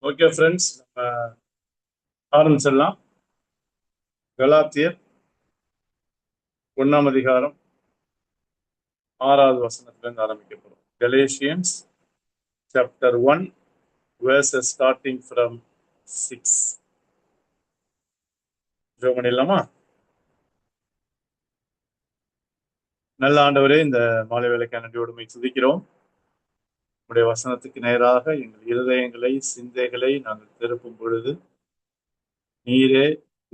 Okay friends, நம்ம ஆரம்பிச்சிடலாம். கலாத்தியர் 1 அதிகாரம் 6 ஆரம்பிக்க போறோம். Galatians chapter 1 verses starting from 6. ஜெபம் பண்ணிடலாமா? நல்ல ஆண்டவரே, இந்த மாலை வேலைக்கான நன்றியோடு துதிக்கிறோம். உடைய வசனத்துக்கு நேராக எங்கள் இருதயங்களை, சிந்தைகளை நாங்கள் திருப்பும் பொழுது நீரே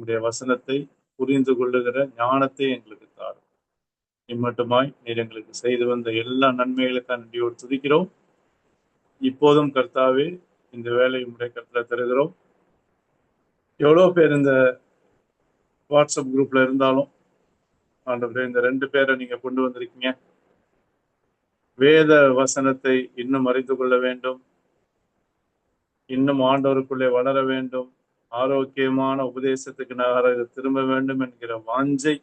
உடைய வசனத்தை புரிந்து கொள்ளுகிற ஞானத்தை எங்களுக்கு தாரும். இம்மட்டுமாய் நீர் எங்களுக்கு செய்து வந்த எல்லா நன்மைகளுக்கான நன்றியோடு துதிக்கிறோம். இப்போதும் கர்த்தாவே, இந்த வேலை உடைய கருத்துல தருகிறோம். எவ்வளவு பேர் இந்த வாட்ஸ்அப் குரூப்ல இருந்தாலும் ஆண்டவரே, இந்த 2 பேரை நீங்க கொண்டு வந்திருக்கீங்க. வேத வசனத்தை இன்னும் அறிந்து கொள்ள வேண்டும், இன்னும் ஆண்டவருக்குள்ளே வளர வேண்டும், ஆரோக்கியமான உபதேசத்துக்கு நகர திரும்ப வேண்டும் என்கிற வாஞ்சை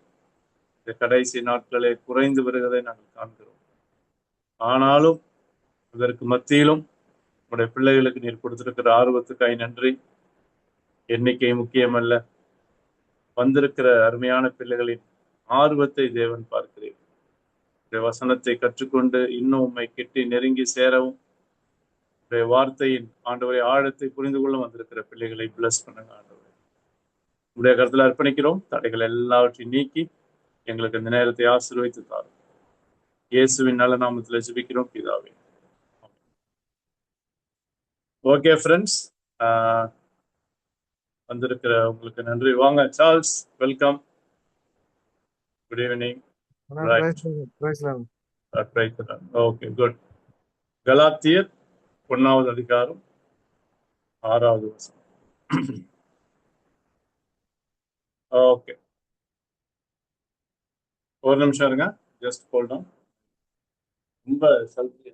இந்த கடைசி நாட்களே குறைந்து வருவதை நாங்கள் காண்கிறோம். ஆனாலும் இதற்கு மத்தியிலும் உடைய பிள்ளைகளுக்கு நீர் கொடுத்திருக்கிற ஆர்வத்துக்காய் நன்றி. எண்ணிக்கை முக்கியமல்ல, வந்திருக்கிற அருமையான பிள்ளைகளின் ஆர்வத்தை தேவன் பார்க்கிறேன். வசனத்தை கற்றுக்கொண்டு இன்னும் உண்மை கிட்டி நெருங்கி சேரவும், வார்த்தையின் ஆண்டவரை ஆழத்தை புரிந்து கொள்ள வந்திருக்கிற பிள்ளைகளை பிளஸ் பண்ணுங்க ஆண்டவரை. உடைய கருத்துல அர்ப்பணிக்கிறோம். தடைகள் எல்லாவற்றையும் நீக்கி எங்களுக்கு இந்த நேரத்தை ஆசீர்வதித்து தாரும். இயேசுவின் நல்ல நாமத்துல ஜெபிக்கிறோம் பிதாவே. ஓகே ஃப்ரெண்ட்ஸ், வந்திருக்கிற உங்களுக்கு நன்றி. வாங்க Charles, welcome. Good evening. Okay, good. கலாத்தியர் 1 அதிகாரம் 6 ஓகே, ஒரு நிமிஷம் இருங்க, ஜஸ்ட் ஹோல்ட் ஆன். ரொம்ப selfie.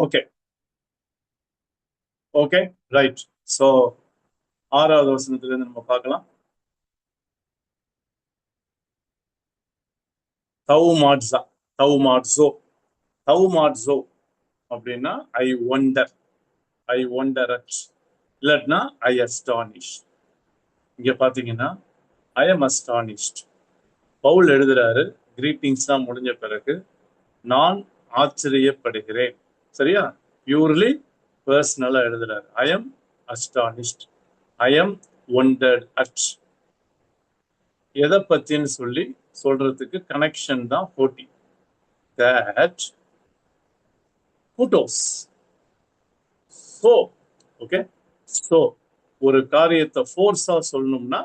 Okay okay, right. So 6வது வசனத்திலிருந்து நம்ம பார்க்கலாம். தௌமாட்ஸா, தௌமாட்ஸோ, தௌமாட்ஸோ அப்படின்னா I wonder, I wonder at, இல்லட்னா ஐ அஸ்டானிஷ். இங்க பாத்தீங்கன்னா ஐ எம் அஸ்டானிஷ்ட். பவுல் எழுதுறாரு, கிரீட்டிங்ஸ் தான் முடிஞ்ச பிறகு, நான் ஆச்சரியப்படுகிறேன். சரியா? பியூர்லி பர்சனலா எழுதுறாரு. I am astonished, I am wondered at. எதை பத்தின்னு சொல்லி சொல்றதுக்கு கனெக்ஷன் தான் போட்டி. தட் புட்டோஸ். சோ ஓகே, சோ ஒரு காரியத்தை ஃபோர்ஸா சொல்லணும்னா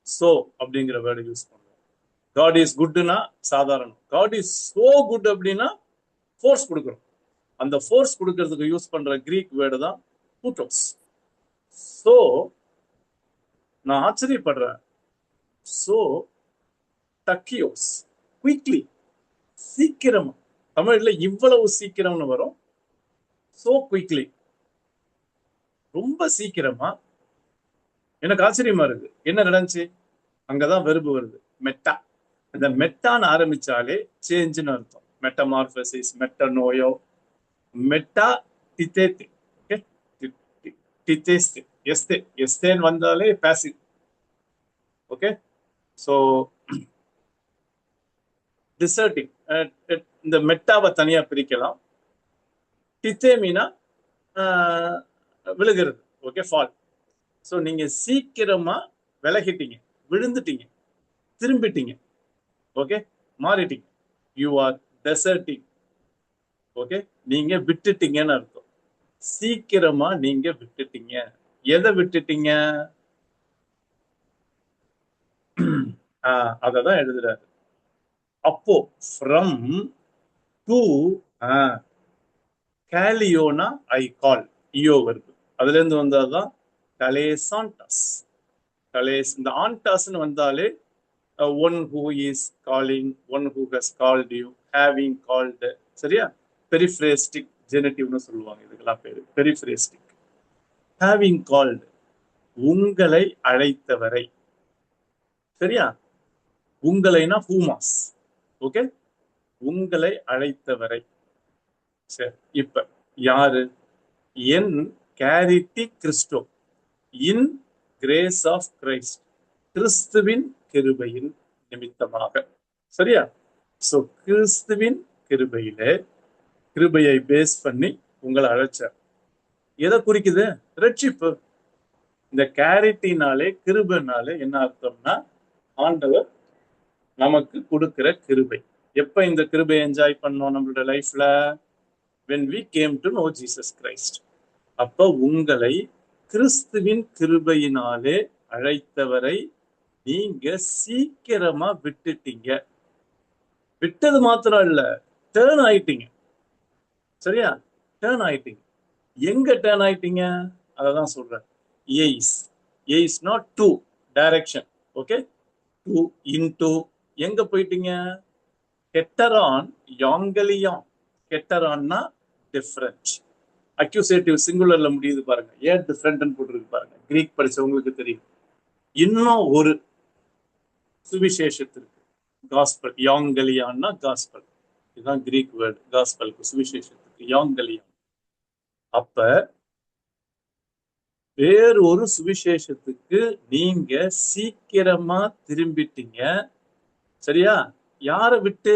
சோ அப்படிங்கிற வேர்டு யூஸ் பண்ணுவோம். காட் இஸ் குட்னா சாதாரணம், காட் இஸ் சோ குட் அப்படின்னா ஃபோர்ஸ் கொடுக்கணும். அந்த ஃபோர்ஸ் கொடுக்கறதுக்கு யூஸ் பண்ற கிரீக் வேர்டு தான் புட்டோஸ். சோ நான் ஆச்சரியப்படுறேன். சோ டக்கியோஸ், குயிக்லி, சீக்கிரமா. தமிழ்ல இவ்வளவு சீக்கிரம்னு வரும். சோ குயிக்லி, ரொம்ப சீக்கிரமா. எனக்கு ஆச்சரியமா இருக்கு, என்ன நடந்துச்சு? அங்கதான் வெர்பு வருது, மெட்டா. இந்த மெட்டான்னு ஆரம்பிச்சாலே சேஞ்சுன்னு அர்த்தம். Metamorphosis, மெட்டனோயோ, meta டிதேத்தே. ஓகே, டிதேஸ்தே, எஸ்தே, எஸ்தேன்னு வந்தாலே பாசிவ். Okay, so டிசர்டிங். இந்த மெட்டாவை தனியா பிரிக்கலாம். டித்தேமினா விழுகிறது. Okay, fall. ஸோ நீங்க சீக்கிரமா விலகிட்டீங்க, விழுந்துட்டீங்க, திரும்பிட்டீங்க. ஓகே, மாறிட்டீங்க. You are deserting. ஓகே, நீங்க விட்டுட்டீங்கன்னு அர்த்தம். சீக்கிரமா நீங்க விட்டுட்டீங்க. எதை விட்டுட்டீங்க? அததான் எழுதுறாரு. அப்போ ஃப்ரம் டு கேலியோனா ஐ கால், இயோ வருது. அதுல இருந்து வந்தாதான் கலேசான்டாஸ். இந்த ஆன்டாஸ்ன்னு வந்தாலே one who is calling, one who has called you, having called. சரியா? பெரிஃப்ரேஸ்டிக் ஜெனட்டிவ்னு சொல்லுவாங்க இதுக்கெல்லாம் பேரு. பெரிஃப்ரேஸ்டிக். ஹேவிங் கால்டு, உங்களை அழைத்தவரை. சரியா? உங்களைனா ஹூமாஸ். ஓகே, உங்களை அழைத்தவரை. சரி, இப்ப யாரு? என் கேரிட்டி கிறிஸ்டோ, இன் கிரேஸ் ஆஃப் கிரைஸ்ட், கிறிஸ்துவின் கிருபையின் நிமித்தமாக. சரியா? சோ கிறிஸ்துவின் கிருபையிலே, கிருபையை பேஸ் பண்ணி உங்களை அழைச்சார். எதை குறிக்குது? ரட்சிப்பு. இந்த கேரிட்டினாலே, கிருபைனாலே என்ன அர்த்தம்னா, ஆண்டவர் நமக்கு கொடுக்கிற கிருபை. எப்ப இந்த கிருபை என்ஜாய் பண்ணோம் நம்மளோட லைஃப்ல? when we came to know Jesus Christ. அப்ப உங்களை கிறிஸ்துவின் கிருபையினாலே அழைத்தவரை நீங்க சீக்கிரமா விட்டுட்டீங்க. விட்டது மாத்திரம் இல்ல, டேர்ன் ஆயிட்டீங்க. சரியா? டேர்ன் ஆயிட்டீங்க. எங்க டேர்ன் ஆயிட்டீங்க? அததான் சொல்றேன். எய்ஸ் not to, direction. Okay, to into. எங்க போயிட்டீங்க? கெட்டரான் யாங்கலியான். கெட்டரான்னா டிஃபரண்ட். அக்யூசேட்டிவ் சிங்குலர்ல முடியுது பாருங்க. ஏன் டிஃபரண்ட் போட்டுருக்கு பாருங்க. கிரீக் படிச்சவங்களுக்கு தெரியும். இன்னும் ஒரு சுவிசேஷத்திற்கு, காஸ்பல். யாங்கலியான்னா காஸ்பல். இதுதான் கிரீக் வேர்டு. காஸ்பலுக்கு, சுவிசேஷத்துக்கு யாங்கலியான். அப்ப வேறு ஒரு சுவிசேஷத்துக்கு நீங்க சீக்கிரமா திரும்பிட்டீங்க. சரியா? யாரை விட்டு?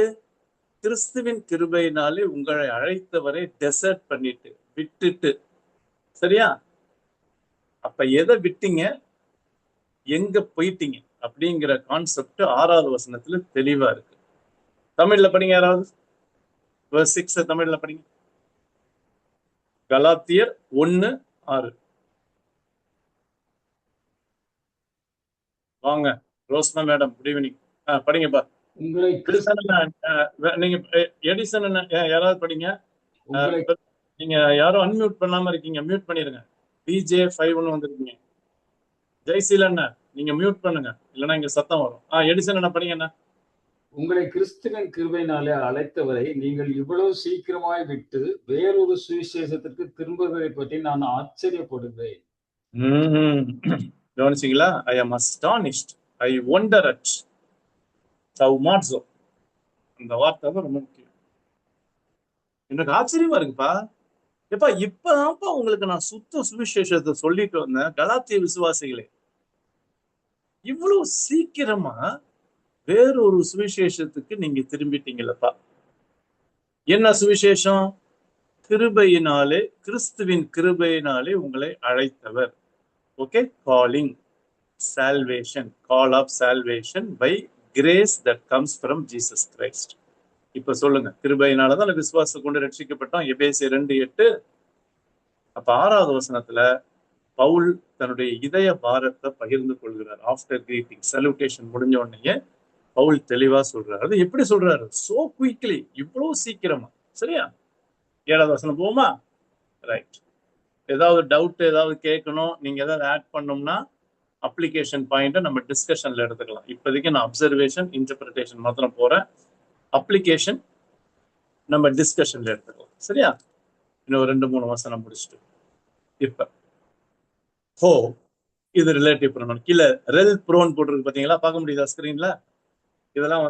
கிறிஸ்துவின் கிருபையினாலே உங்களை அழைத்தவரை டெசர்ட் பண்ணிட்டு, விட்டுட்டு. சரியா? அப்ப எதை விட்டீங்க, எங்க போயிட்டீங்க அப்படிங்கிற கான்செப்ட் 6வது வசனத்துல தெளிவா இருக்கு. தமிழ்ல படிங்க யாராவது. verse 6 தமிழ்ல படிங்க. கலாத்தியர் 1:6. வாங்க ரோஸ்னா மேடம், குட் ஈவினிங். படிங்கப்பா. உங்களை நீங்க எடிசன் யாராவது படிங்க. நீங்க யாரும் அன்மியூட் பண்ணாம இருக்கீங்க, மியூட் பண்ணிருங்க. DJ 5 வந்திருக்கீங்க. ஜெய்சீல் அண்ணா நீங்க மியூட் பண்ணுங்க, இல்லைன்னா இங்க சத்தம் வரும். எடிசன் அண்ணா படிங்க அண்ணா. உங்களை கிறிஸ்துவின் கிருபையினாலே அழைத்தவரை நீங்கள் இவ்வளவு சீக்கிரமாய் விட்டு வேறொரு சுவிசேஷத்திற்கு திரும்புவதை பற்றி நான் ஆச்சரியப்படுவேன். கவனிச்சீங்களா? ஐ am astonished, I wonder at. அந்த வார்த்தை தான் ரொம்ப முக்கியம். எனக்கு ஆச்சரியமா இருக்குப்பா. எப்பா இப்பதான்ப்பா உங்களுக்கு நான் சுத்த சுவிசேஷத்தை சொல்லிட்டு வந்தேன். கலாத்திய விசுவாசிகளே, இவ்வளவு சீக்கிரமா வேறொரு சுவிசேஷத்துக்கு நீங்க திரும்பிட்டீங்களப்பா. என்ன சுவிசேஷம்? கிருபையினாலே, கிறிஸ்துவின் கிருபையினாலே உங்களை அழைத்தவர். Okay, calling, salvation, call of salvation by grace that comes from Jesus Christ. இப்ப சொல்லுங்க, கிருபையினாலதான் விசுவாசம் கொண்டு ரட்சிக்கப்பட்டோம். எபேசியர் 2:8. அப்ப 6வது வசனத்துல பவுல் தன்னுடைய இதய பாரத்தை பகிர்ந்து கொள்கிறார். ஆஃப்டர் கிரீட்டிங், சல்யூட்டேஷன் முடிஞ்ச உடனே பவுல் தெளிவா சொல்றாரு. அது எப்படி சொல்றாரு? சோ குயிக்லி, இவ்வளவு சீக்கிரமா. சரியா? 7வது வசனம் போமா? ரைட். ஏதாவது டவுட், ஏதாவது கேட்கணும், நீங்க ஏதாவது ஆட் பண்ணோம்னா அப்ளிகேஷன் பாயிண்ட்டை நம்ம டிஸ்கஷன்ல எடுத்துக்கலாம். இப்போதைக்கு நான் அப்சர்வேஷன், இன்டர்பிரிட்டேஷன் மாத்திரம் போறேன். அப்ளிகேஷன் நம்ம டிஸ்கஷன்ல எடுத்துக்கலாம். சரியா? இன்னும் 2-3 வசனம் முடிச்சுட்டு இப்ப ஹோ, இது ரிலேட்டிவ் ப்ரோனவுன். கீழே ரெல் ப்ரோன் போட்டிருக்கு பாத்தீங்களா? பார்க்க முடியுதா ஸ்கிரீன்ல? இதெல்லாம்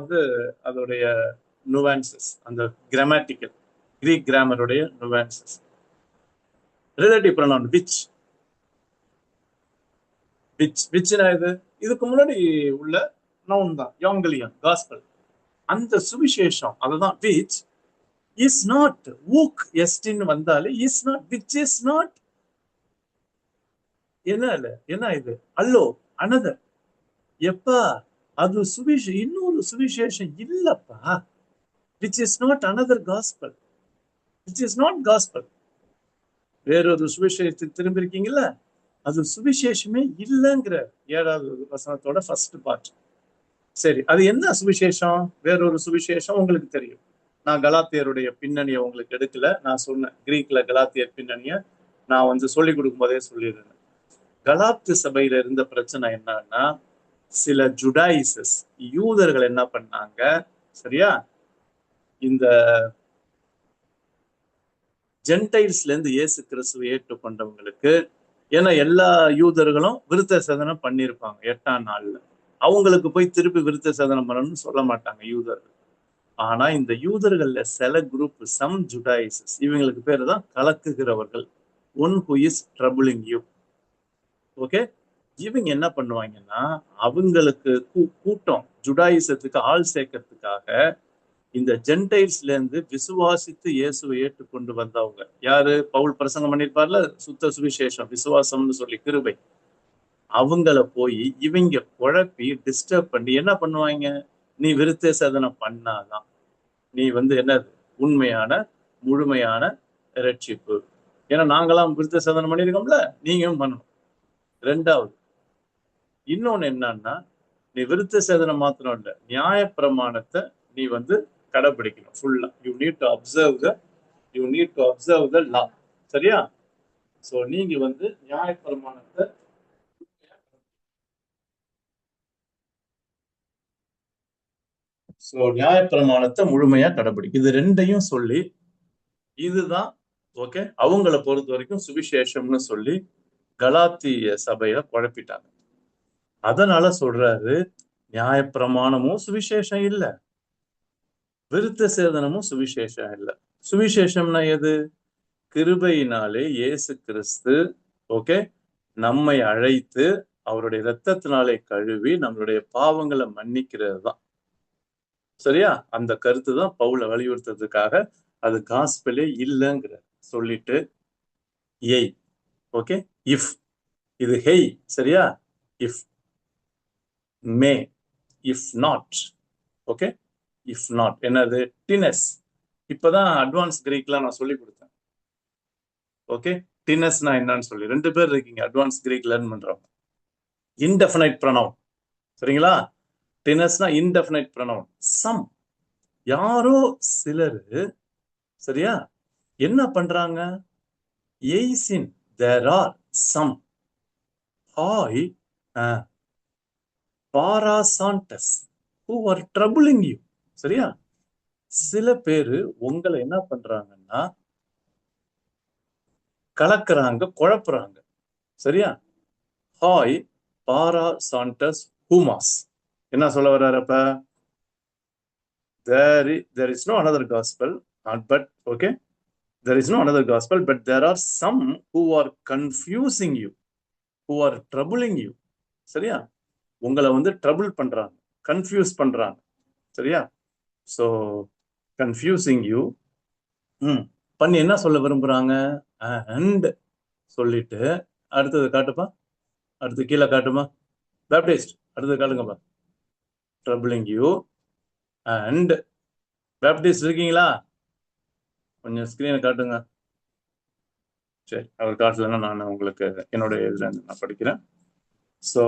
அதோடைய நுவான்சஸ், அந்த கிராமட்டிக்கல் கிரீக் கிராமருடைய நுவான்சஸ். Relative pronoun which. விச்னா இதுக்கு முன்னாடி உள்ள நவுன் தான், யாங்கலியான், காஸ்பல். அந்த சுவிசேஷம் அதுதான். விச் இஸ் நாட், ஊக் எஸ்டின்னு வந்தாலே is not, which is not. என்ன இது? அல்லோ, அனதர். எப்பா அது இன்னொரு சுவிசேஷம் இல்லப்பா. Which is not another gospel, which is not gospel. வேறொரு சுவிசேஷத்துக்கு திரும்பி இருக்கீங்கல்ல, அது சுவிசேஷமே இல்லைங்கிற 7வது வசனத்தோட ஃபர்ஸ்ட் பார்ட். சரி, அது என்ன சுவிசேஷம்? வேறொரு சுவிசேஷம் உங்களுக்கு தெரியும். நான் கலாத்தியருடைய பின்னணியை உங்களுக்கு எடுக்கல. நான் சொன்னேன் கிரீக்ல கலாத்தியர் பின்னணியை நான் சொல்லி கொடுக்கும் போதே சொல்லிடுறேன். கலாத்து சபையில இருந்த பிரச்சனை என்னன்னா, சில ஜுடாயிசஸ் யூதர்கள் என்ன பண்ணாங்க, சரியா, இந்த ஜென்டைல்ஸ்ல இருந்து இயேசு கிறிஸ்துவை ஏற்றுக்கொண்டவங்களுக்கு, ஏன்னா எல்லா யூதர்களும் விருத்த சேதனம் பண்ணியிருப்பாங்க 8ஆம் நாள்ல. அவங்களுக்கு போய் திருப்பி விருத்த சேதனம் பண்ணணும்னு சொல்ல மாட்டாங்க யூதர்கள். ஆனா இந்த யூதர்கள்ல சில குரூப், சம் ஜுடாயிசஸ், இவங்களுக்கு பேரு தான் கலக்குகிறவர்கள், one who is troubling you. Okay, இவங்க என்ன பண்ணுவாங்கன்னா, அவங்களுக்கு கூட்டம் ஜுடாயிசத்துக்கு ஆள் சேர்க்கறதுக்காக இந்த ஜென்டைல்ஸ்ல இருந்து விசுவாசித்து இயேசுவை ஏற்றுக்கொண்டு வந்தவங்க யாரு, பவுல் பிரசங்கம் பண்ணியிருப்பார்ல, சுத்த சுவிசேஷம், விசுவாசம்னு சொல்லி, கிருபை, அவங்கள போய் இவங்க குழப்பி டிஸ்டர்ப் பண்ணி என்ன பண்ணுவாங்க, நீ விருத்த சேதனம் பண்ணாதான் நீ என்னது உண்மையான முழுமையான ரட்சிப்பு. ஏன்னா நாங்களாம் விருத்த சேதனம் பண்ணியிருக்கோம்ல, நீங்களும் பண்ணணும். 2வது, இன்னொன்னு என்னன்னா, நீ விருத்த சேதனம் மாத்திரம் இல்ல, நியாய பிரமாணத்தை நீ கடைபிடிக்கணும் ஃபுல்லா. You need to observe the law. சரியா? சோ நீங்க நியாய பிரமாணத்தை முழுமையா கடைபிடிக்கும். இது 2ஐயும் சொல்லி, இதுதான் ஓகே அவங்கள பொறுத்த வரைக்கும் சுவிசேஷம்னு சொல்லி கலாத்திய சபையில குழப்பிட்டாங்க. அதனால சொல்றாரு, நியாயப்பிரமாணமும் சுவிசேஷம் இல்ல, விருத்த சேதனமும் சுவிசேஷம் இல்ல. சுவிசேஷம்னா எது? கிருபையினாலே இயேசு கிறிஸ்து ஓகே நம்மை அழைத்து அவருடைய இரத்தத்தினாலே கழுவி நம்மளுடைய பாவங்களை மன்னிக்கிறது தான். சரியா? அந்த கருத்து தான் பவுல வலியுறுத்துறதுக்காக அது காஸ்பெலே இல்லைங்கிற சொல்லிட்டு, ஏய் ஓகே, இஃப், இது ஹெய், சரியா, if, May, if not, okay, if not என்னது, டினஸ். இப்பதான் அட்வான்ஸ் கிரீக்லாம் நான் சொல்லி கொடுத்தேன். ஓகே, டினஸ்னா என்னன்னு சொல்லி 2 பேர் இருக்கீங்க அட்வான்ஸ் கிரீக் லேர்ன் பண்றவங்க. இன்டெஃபினைட் ப்ரொனவுன், சரிங்களா? டினஸ்னா இன்டெஃபினைட் ப்ரொனவுன். சம், யாரோ சிலரு, சரியா, என்ன பண்றாங்க, எய்சின், தேர் ஆர் சம், ஹாய் பாராசாண்டஸ் who are troubling you. சரியா? சில பேரு உங்களை என்ன பண்றாங்கன்னா கலக்குறாங்க, குழப்புறாங்க. சரியா? ஹாய் பாராசாண்டஸ் ஹூமாஸ். என்ன சொல்ல வர்றாரு அப்ப? there is no another gospel, but okay, there is no another gospel, but there are some who are confusing you, who are troubling you. சரியா? உங்களை ட்ரபிள் பண்றாங்க, கன்ஃபியூஸ் பண்றாங்க. சரியா? ஸோ கன்ஃபியூசிங் யூ பண்ணி என்ன சொல்ல விரும்புறாங்க, அண்ட் சொல்லிட்டு அடுத்தது காட்டுப்பா, அடுத்து கீழே காட்டுமா, பேப்டிஸ்ட் அடுத்தது காட்டுங்கப்பா. ட்ரபிளிங் யூ அண்ட், பேப்டிஸ்ட் இருக்கீங்களா? கொஞ்சம் ஸ்கிரீனை காட்டுங்க. சரி, அவர் காட்டலன்னா நான் உங்களுக்கு என்னுடைய இதுல நான் படிக்கிறேன். ஸோ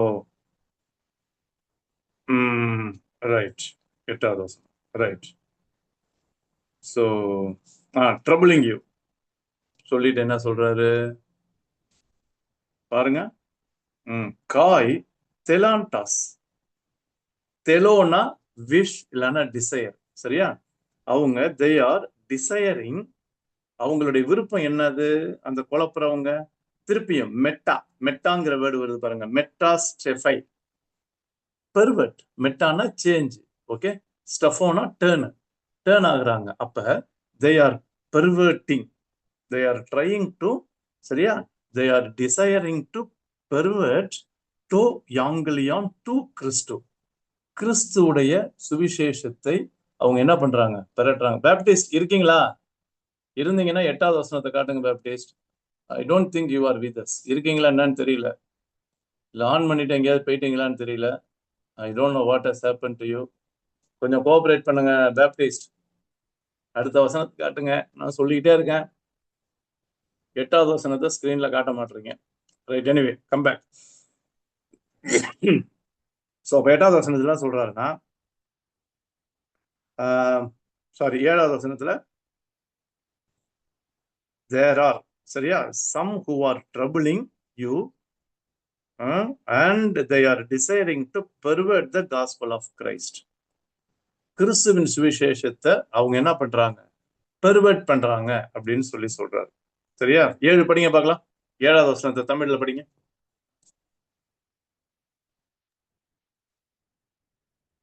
ரைட், 8வது வசனம், ரைட். ஸோ ட்ரபிளிங் யூ சொல்லிட்டு என்ன சொல்றாரு பாருங்க. காய் தெலாண்டாஸ், தெலோனா விஷ் இல்லைன்னா டிசையர். சரியா? அவங்க தே ஆர் டிசையரிங், அவங்களுடைய விருப்பம் என்னது, அந்த குழப்புறவங்க. திருப்பியும் மெட்டா, மெட்டாங்கிற வேர்டு வருது பாருங்க, மெட்டாஸ்டெஃபை, பெர்வர்ட். மெட்டானா சேஞ்ச், ஓகே, ஸ்டஃபோனா டேர்ன் ஆகுறாங்க. அப்ப they are perverting, they are trying to, சரியா, they are desiring to pervert to யாங்கிலியான் டு கிறிஸ்து, கிறிஸ்துவுடைய சுவிசேஷத்தை அவங்க என்ன பண்றாங்க, பெறட்டுறாங்க. பேப்டிஸ்ட் இருக்கீங்களா? இருந்தீங்கன்னா 8வது வசனத்தை காட்டுங்க. Baptist, I don't think you are with us. இருக்கீங்களா என்னன்னு தெரியல, இல்லை ஆன் பண்ணிட்டு எங்கேயாவது போயிட்டீங்களான்னு தெரியல. I don't know what has happen to you. கொஞ்சம் கோஆபரேட் பண்ணுங்க பேப்டிஸ்ட். அடுத்த வசனத்தை காட்டுங்க, நான் சொல்லிக்கிட்டே இருக்கேன். 8வது வசனத்தை ஸ்கிரீன்ல காட்ட மாட்டீங்க. Right, anyway come back. So 8வது வசனத்துல சொல்றாருன்னா, சாரி 7வது வசனத்துல there are, சரியா, some who are troubling you and they are desiring to pervert the gospel of Christ. கிறிஸ்துவின் சுவிசேஷத்தை அவங்க என்ன பண்றாங்க, பெர்வெர்ட் பண்றாங்க அப்படின்னு சொல்றாரு. சரியா, 7 படிங்க பார்க்கலாம். 7வது வசனத்தை தமிழ்ல படிங்க.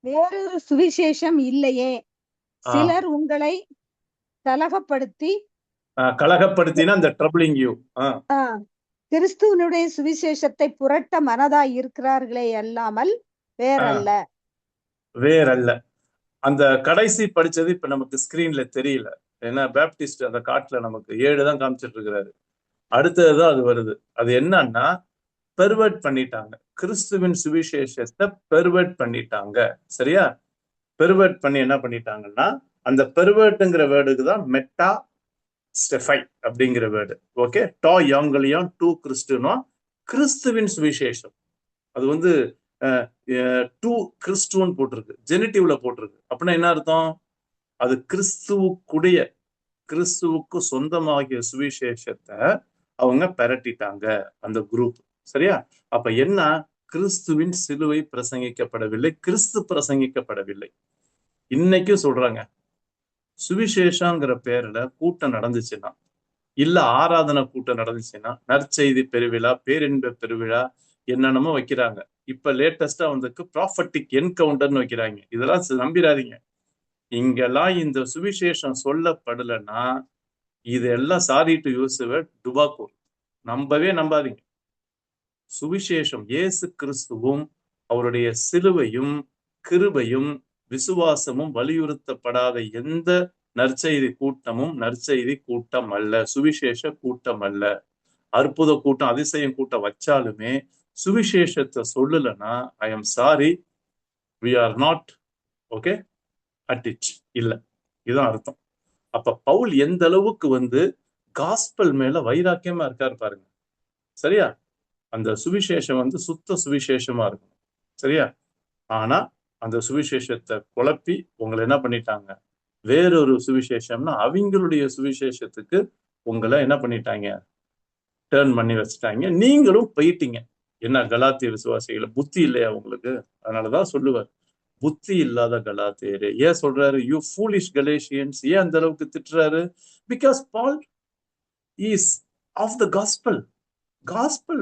வேறொரு சுவிசேஷம் இல்லையே, சிலர் உங்களை கலகப்படுத்தினா இந்த ட்ரபிளிங் யூ, கிறிஸ்துவனுடைய சுவிசேஷத்தை புரட்ட மனதாய் இருக்கிறார்களே அல்லாமல் வேறல்ல. அந்த கடைசி படிச்சது இப்ப நமக்கு ஸ்கிரீன்ல தெரியல, ஏன்னா பேப்டிஸ்ட் அந்த காட்டுல நமக்கு 7 தான் காமிச்சிட்டு இருக்கிறாரு. அடுத்ததுதான் அது வருது. அது என்னன்னா, பெர்வெர்ட் பண்ணிட்டாங்க, கிறிஸ்துவின் சுவிசேஷத்தை பெர்வெர்ட் பண்ணிட்டாங்க. சரியா, பெர்வெர்ட் பண்ணி என்ன பண்ணிட்டாங்கன்னா, அந்த பெர்வெர்ட்ங்கிற வேர்டுக்கு தான் மெட்டா ஸ்டெஃபை அப்படிங்கிற வேர்டு. ஓகே, டா யாங்கலியான் டூ கிறிஸ்துனா கிறிஸ்துவின் சுவிசேஷம். அது வந்து டூ கிறிஸ்துவன் போட்டிருக்கு, ஜெனிட்டிவ்ல போட்டிருக்கு. அப்படின்னா என்ன அர்த்தம், அது கிறிஸ்துவுக்கு சொந்தமாகிய சுவிசேஷத்தை அவங்க பெரட்டிட்டாங்க அந்த குரூப். சரியா, அப்ப என்ன, கிறிஸ்துவின் சிலுவை பிரசங்கிக்கப்படவில்லை, கிறிஸ்து பிரசங்கிக்கப்படவில்லை. இன்னைக்கும் சொல்றாங்க, சுவிசேஷங்கிற பேர்ல கூட்டம் நடந்துச்சுன்னா, இல்ல ஆராதனை கூட்டம் நடந்துச்சுன்னா, நற்செய்தி பெருவிழா, பேரின்ப பெருவிழா, என்னென்னமோ வைக்கிறாங்க. இப்ப லேட்டஸ்டா வந்ததுக்கு ப்ராஃபட்டிக் என்கவுண்டர்னு வைக்கிறாங்க. இதெல்லாம் நம்பிடாதீங்க. இங்கெல்லாம் இந்த சுவிசேஷம் சொல்லப்படலைன்னா இதெல்லாம் சாரி டு யூஸ் டுபாக்கூர், நம்பவே நம்பாதீங்க. சுவிசேஷம் இயேசு கிறிஸ்துவும் அவருடைய சிலுவையும் கிருபையும் விசுவாசமும் வலியுறுத்தப்படாத எந்த நற்செய்தி கூட்டமும் நற்செய்தி கூட்டம் அல்ல, சுவிசேஷ கூட்டம் அல்ல. அற்புத கூட்டம், அதிசயம் கூட்டம் வச்சாலுமே சுவிசேஷத்தை சொல்லலைன்னா I am sorry, we are not okay at it, இல்ல. இதுதான் அர்த்தம். அப்ப பவுல் எந்த அளவுக்கு வந்து காஸ்பல் மேல வைராக்கியமா இருக்காரு பாருங்க. சரியா, அந்த சுவிசேஷம் வந்து சுத்த சுவிசேஷமா இருக்கும். சரியா, ஆனா அந்த சுவிசேஷத்தை குழப்பி உங்களை என்ன பண்ணிட்டாங்க, வேறொரு சுவிசேஷம்னா அவங்களுடைய சுவிசேஷத்துக்கு உங்களை என்ன பண்ணிட்டாங்க, டேர்ன் பண்ணி வச்சுட்டாங்க. நீங்களும் போயிட்டீங்க. என்ன கலாத்திய விசுவாசிகளை புத்தி இல்லையா உங்களுக்கு? அதனாலதான் சொல்லுவார், புத்தி இல்லாத கலாத்தியரே. ஏன் சொல்றாரு யூ ஃபூலிஷ் கலேஷியன்ஸ்? ஏன் அந்த அளவுக்கு திட்டுறாரு? Because Paul is of the gospel. Gospel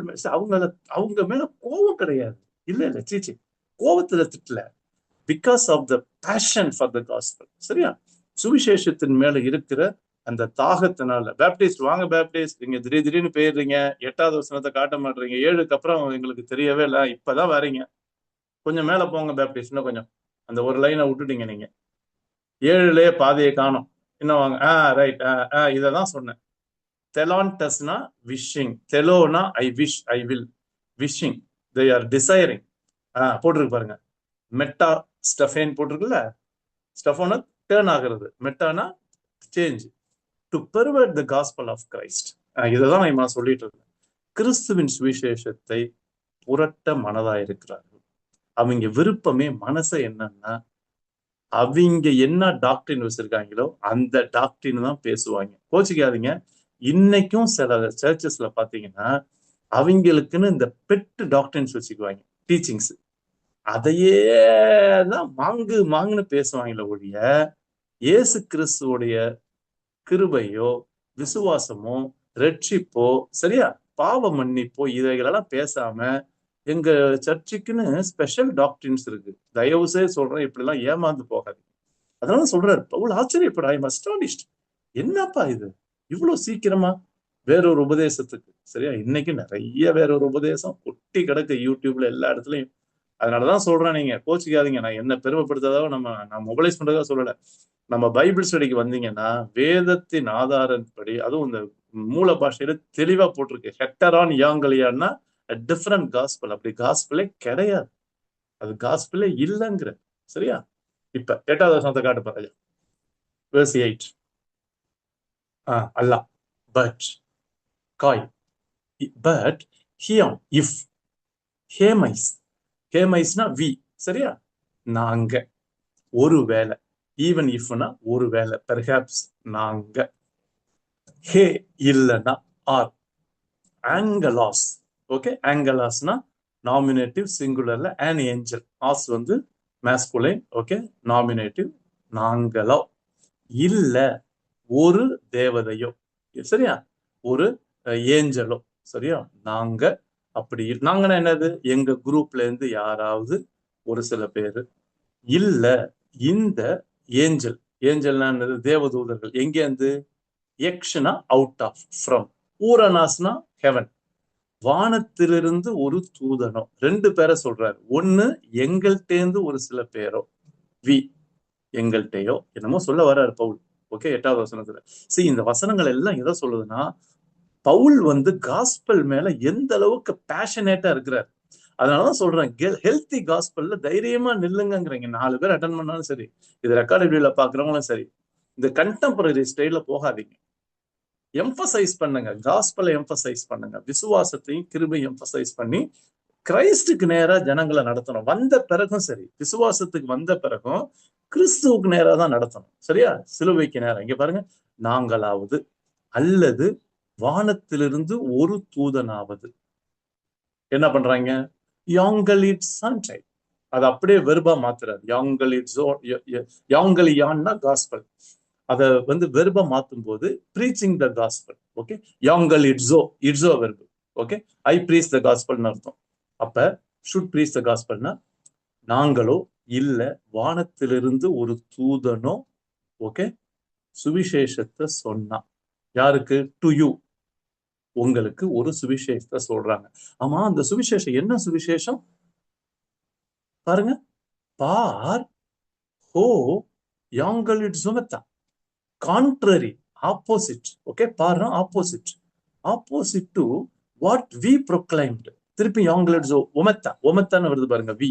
அவங்க மேல கோபம் கிடையாது, இல்ல சீச்சி, கோபத்துல திட்டல, because of the passion for the gospel. சரியா, சுவிசேஷத்தின் மேல இருக்கிற அந்த தாகத்தினால. பேப்டிஸ்ட் வாங்க பேப்டிஸ்ட், நீங்க திடீர்னு போயிடுறீங்க, 8வது வசனத்தை காட்ட மாட்டீங்க, 7க்கு அப்புறம் எங்களுக்கு தெரியவே இல்லை, இப்பதான் வரீங்க, கொஞ்சம் மேல போங்க பேப்டிஸ்ட், இன்னும் கொஞ்சம் அந்த ஒரு லைனை விட்டுட்டீங்க நீங்க, 7லயே பாதையை காணும், இன்னும் வாங்க. ரைட், இததான் சொன்னேன். தெலான்டஸ்னா விஷிங், தெலோனா I wish, I will, wishing, they are desiring. போட்டிருக்கு பாருங்க, மெட்டா ஸ்டெஃபேன் போட்டிருக்குல்ல, ஸ்டெஃபோனா டேர்ன் ஆகிறது, மெட்டானா change, to pervert the gospel of Christ. இதைதான் நான் சொல்லிட்டு இருக்கேன். கிறிஸ்துவின் சுவிசேஷத்தை புரட்ட மனதா இருக்கிறார்கள். அவங்க விருப்பமே மனசை என்னன்னா, அவங்க என்ன டாக்டரின் வச்சிருக்காங்களோ அந்த டாக்டரின் தான் பேசுவாங்க. கோச்சிக்காதீங்க, இன்னைக்கும் சில சர்ச்சஸ்ல பாத்தீங்கன்னா அவங்களுக்குன்னு இந்த பெட்டு டாக்டரின்ஸ் வச்சுக்குவாங்க, டீச்சிங்ஸ், அதையே தான் மாங்குன்னு பேசுவாங்களே ஒழிய இயேசு கிறிஸ்துவோடைய கிருபையோ விசுவாசமோ ரட்சிப்போ, சரியா, பாவ மன்னிப்போ, இதைகளெல்லாம் பேசாம எங்க சர்ச்சுக்குன்னு ஸ்பெஷல் டாக்டரின்ஸ் இருக்கு. தயவுசே சொல்றேன், இப்படி எல்லாம் ஏமாந்து போகாது. அதனால சொல்றாரு பவுல், ஆச்சரியப்பட, ஐ எம் அஸ்டானிஷ்ட், என்னப்பா இது இவ்வளவு சீக்கிரமா வேறொரு உபதேசத்துக்கு. சரியா, இன்னைக்கு நிறைய வேறொரு உபதேசம் கொட்டி கிடக்கு யூடியூப்ல, எல்லா இடத்துலயும். அதனாலதான் சொல்றேன், நீங்க கோச்சிக்காதீங்க. நான் என்ன பெருமைப்படுத்ததாக நான் மொபைலைஸ் பண்றதா சொல்லல. நம்ம பைபிள் ஸ்டடிக்கு வந்தீங்கன்னா வேதத்தின் ஆதாரப்படி, அதுவும் இந்த மூல பாஷையில தெளிவா போட்டிருக்கு, ஹெக்டரான் யாங்கலியான்னா டிஃபரண்ட் காஸ்பல். அப்படி காஸ்பலே கிடையாது, அது காஸ்பலே இல்லைங்கிற. சரியா, இப்ப 8வது வசனத்தை காட்டு பாருங்க, verse 8. அல்ல, பட் காய். பட் ஹியான் இஃப். ஹேமைஸ். ஹேமைஸ்னா வி. சரியா? நாங்க. ஒருவேளை. ஈவன் இஃப்னா ஒருவேளை. பெர்ஹாப்ஸ் நாங்க. ஹே இல்லைன்னா ஆர். ஆங்கலாஸ். ஓகே, ஆங்கலாஸ்னா நாமினேட்டிவ் சிங்குலர்ல an ஏஞ்சல். ஆஸ் வந்து மேஸ்குலைன். ஓகே, நாமினேட்டிவ் நாங்களோ. இல்ல ஒரு தேவதையோ. சரியா? ஒரு ஏஞ்சலோ. சரியா? நாங்க. அப்படி நாங்கன்னா என்னது? எங்க குரூப்ல இருந்து யாராவது ஒரு சில பேரு. இல்ல இந்த ஏஞ்சல். ஏஞ்சல்னா என்னது? தேவதூதர்கள். எங்க இருந்து? எக்ஷனா அவுட் ஆஃப், ஃப்ரம். ஊரனாஸ்னா ஹெவன். வானத்திலிருந்து ஒரு தூதனோ. ரெண்டு பேரை சொல்றாரு. ஒண்ணு எங்கள்டேந்து ஒரு சில பேரோ, வி எங்கள்கிட்டயோ என்னமோ சொல்ல வர்றாரு பவுல். ஓகே, 8வது வசனத்துல. இந்த வசனங்கள் எல்லாம் எதை சொல்லுதுன்னா, பவுல் வந்து காஸ்பல் மேல எந்த அளவுக்கு பேஷனேட்டா இருக்கிறார். அதனாலதான் சொல்றேன், ஹெல்த்தி காஸ்பல்ல தைரியமா நில்லுங்கிறீங்க. 4 பேர் அட்டன் பண்ணாலும் சரி, இது ரெக்கார்ட் வீடியோல பாக்குறவங்களும் சரி, இந்த கண்டெம்பரரி ஸ்டைல போகாதீங்க. எம்பசைஸ் பண்ணுங்க, காஸ்பலை எம்பசைஸ் பண்ணுங்க, விசுவாசத்தையும் கிருபையும் எம்பசைஸ் பண்ணி கிரைஸ்டுக்கு நேரா ஜனங்களை நடத்தணும். வந்த பிறகும் சரி, விசுவாசத்துக்கு வந்த பிறகும் கிறிஸ்துவுக்கு நேரா தான் நடத்தணும். சரியா? சிலுவைக்கு நேரம். இங்க பாருங்க, நாங்களாவது அல்லது வானத்திலிருந்து ஒரு தூதனாவது என்ன பண்றாங்க? யாங்கலிட் சான்டை. அது அப்படியே வெர்பா மாத்துறாரு. யாங்கலியான்னா காஸ்பல். அதை வந்து வெர்பா மாத்தும் போது ப்ரீச்சிங் த காஸ்பல். ஓகே, யாங்கலிட்ஸோ, இட்ஸோ verb. Okay, I preach the காஸ்பல்னு அர்த்தம். அப்ப ஷுட் ப்ரீச் த காஸ்பல்னா நாங்களோ இல்ல வானத்திலிருந்து ஒரு தூதனோ, ஓகே, சுவிசேஷத்தை சொன்னா. யாருக்கு? To you. உங்களுக்கு ஒரு சுவிசேஷத்தை சொல்றாங்க. ஆமா, அந்த சுவிசேஷம் என்ன சுவிசேஷம் பாருங்க. பார் ஹோ யாங்கலிட் சுமத்தா. Contrary, opposite. ஓகே, பாருங்க, opposite. Opposite to what we proclaimed. திருப்பி யாங்கலிட் ஒமத்தா. ஒமத்தான்னு வருது பாருங்க, வி.